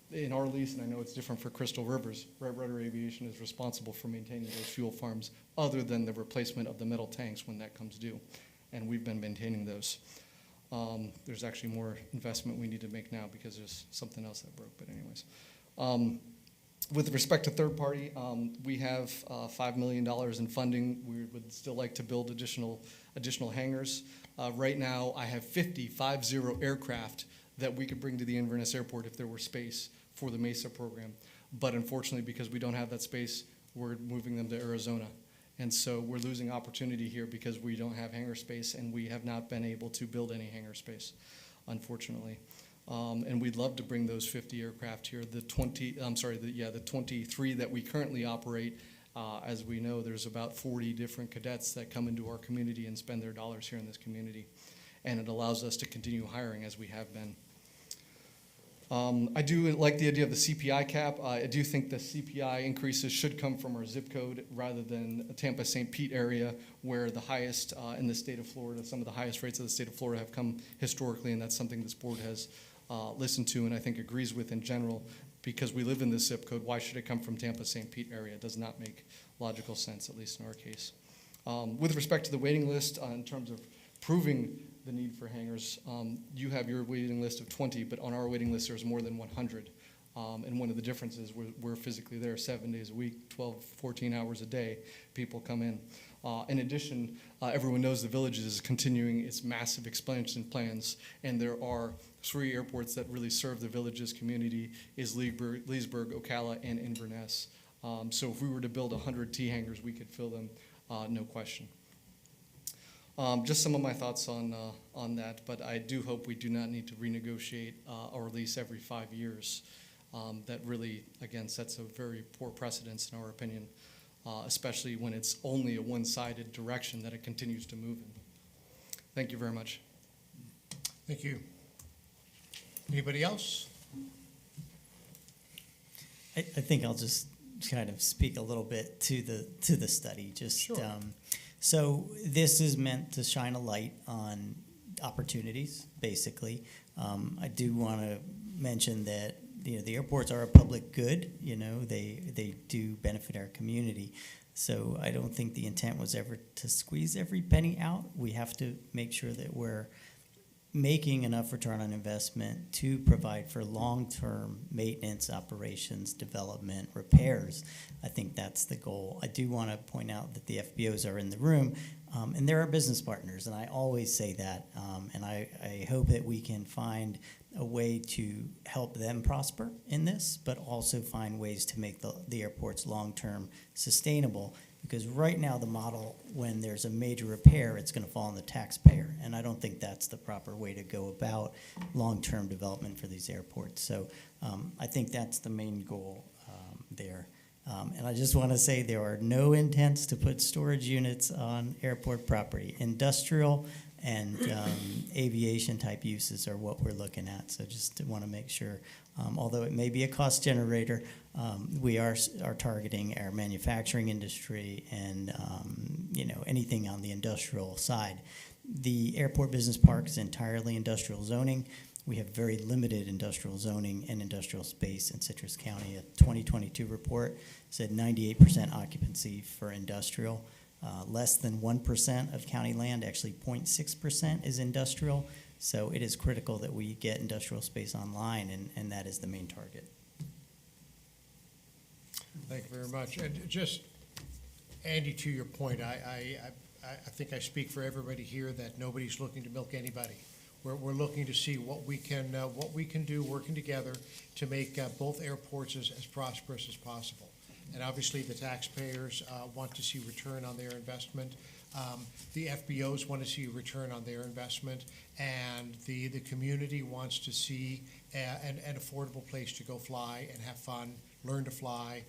In our lease, and I know it's different for Crystal Rivers, Wright Rudder Aviation is responsible for maintaining those fuel farms, other than the replacement of the metal tanks when that comes due. And we've been maintaining those. There's actually more investment we need to make now because there's something else that broke, but anyways. With respect to third party, we have $5 million in funding. We would still like to build additional hangars. Right now, I have 50 aircraft that we could bring to the Inverness Airport if there were space for the MESA program. But unfortunately, because we don't have that space, we're moving them to Arizona. And so we're losing opportunity here because we don't have hangar space, and we have not been able to build any hangar space, unfortunately. And we'd love to bring those 50 aircraft here. The 23 that we currently operate As we know, there's about 40 different cadets that come into our community and spend their dollars here in this community. And it allows us to continue hiring as we have been. I do like the idea of the CPI cap. I do think the CPI increases should come from our zip code rather than Tampa-St. Pete area, where the highest in the state of Florida, some of the highest rates of the state of Florida have come historically, and that's something this board has listened to and I think agrees with in general. Because we live in this zip code, why should it come from Tampa-St. Pete area? It does not make logical sense, at least in our case. With respect to the waiting list, in terms of proving the need for hangars, you have your waiting list of 20, but on our waiting list there's more than 100. And one of the differences, we're physically there 7 days a week, 12, 14 hours a day, people come in. In addition, everyone knows the village is continuing its massive expansion plans, and there are 3 airports that really serve the village's community, is Leesburg, Ocala, and Inverness. So if we were to build 100 T hangars, we could fill them, no question. Just some of my thoughts on that, but I do hope we do not need to renegotiate our lease every 5 years. That really, again, sets a very poor precedence in our opinion, especially when it's only a one-sided direction that it continues to move in. Thank you very much. Thank you. Anybody else? I think I'll just kind of speak a little bit to the study. Just Sure. So this is meant to shine a light on opportunities, basically. I do want to mention that the airports are a public good. They do benefit our community. So I don't think the intent was ever to squeeze every penny out. We have to make sure that we're making enough return on investment to provide for long-term maintenance, operations, development, repairs. I think that's the goal. I do want to point out that the FBOs are in the room, and they're our business partners, and I always say that, and I hope that we can find a way to help them prosper in this, but also find ways to make the airports long-term sustainable. Because right now the model, when there's a major repair, it's going to fall on the taxpayer, and I don't think that's the proper way to go about long-term development for these airports. So I think that's the main goal there. And I just want to say there are no intents to put storage units on airport property. Industrial and aviation type uses are what we're looking at. So just want to make sure, although it may be a cost generator, we are targeting our manufacturing industry and anything on the industrial side. The airport business park is entirely industrial zoning. We have very limited industrial zoning and industrial space in Citrus County. A 2022 report said 98% occupancy for industrial. Less than 1% of county land, actually 0.6% is industrial. So it is critical that we get industrial space online, and that is the main target. Thank you very much. And just, Andy, to your point, I think I speak for everybody here that nobody's looking to milk anybody. We're looking to see what we can do working together to make both airports as prosperous as possible. And obviously, the taxpayers want to see return on their investment. The FBOs want to see a return on their investment, and the community wants to see an affordable place to go fly and have fun, learn to fly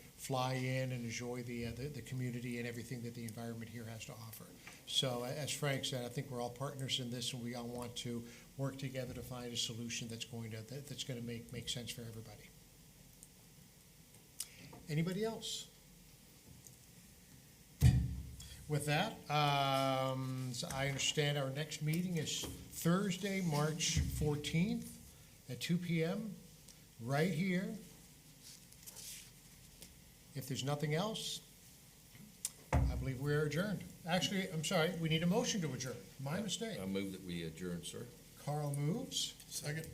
in and enjoy the community and everything that the environment here has to offer. So as Frank said, I think we're all partners in this, and we all want to work together to find a solution that's going to make sense for everybody. Anybody else? With that, so I understand our next meeting is Thursday, March 14th at 2 p.m. right here. If there's nothing else, I believe we're adjourned. Actually, I'm sorry, we need a motion to adjourn. My mistake. I move that we adjourn, sir. Carl moves. Second.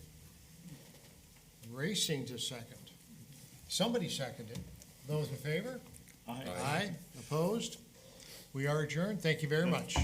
Racing to second. Somebody seconded. Those in favor? Aye. Aye. Opposed? We are adjourned. Thank you very much.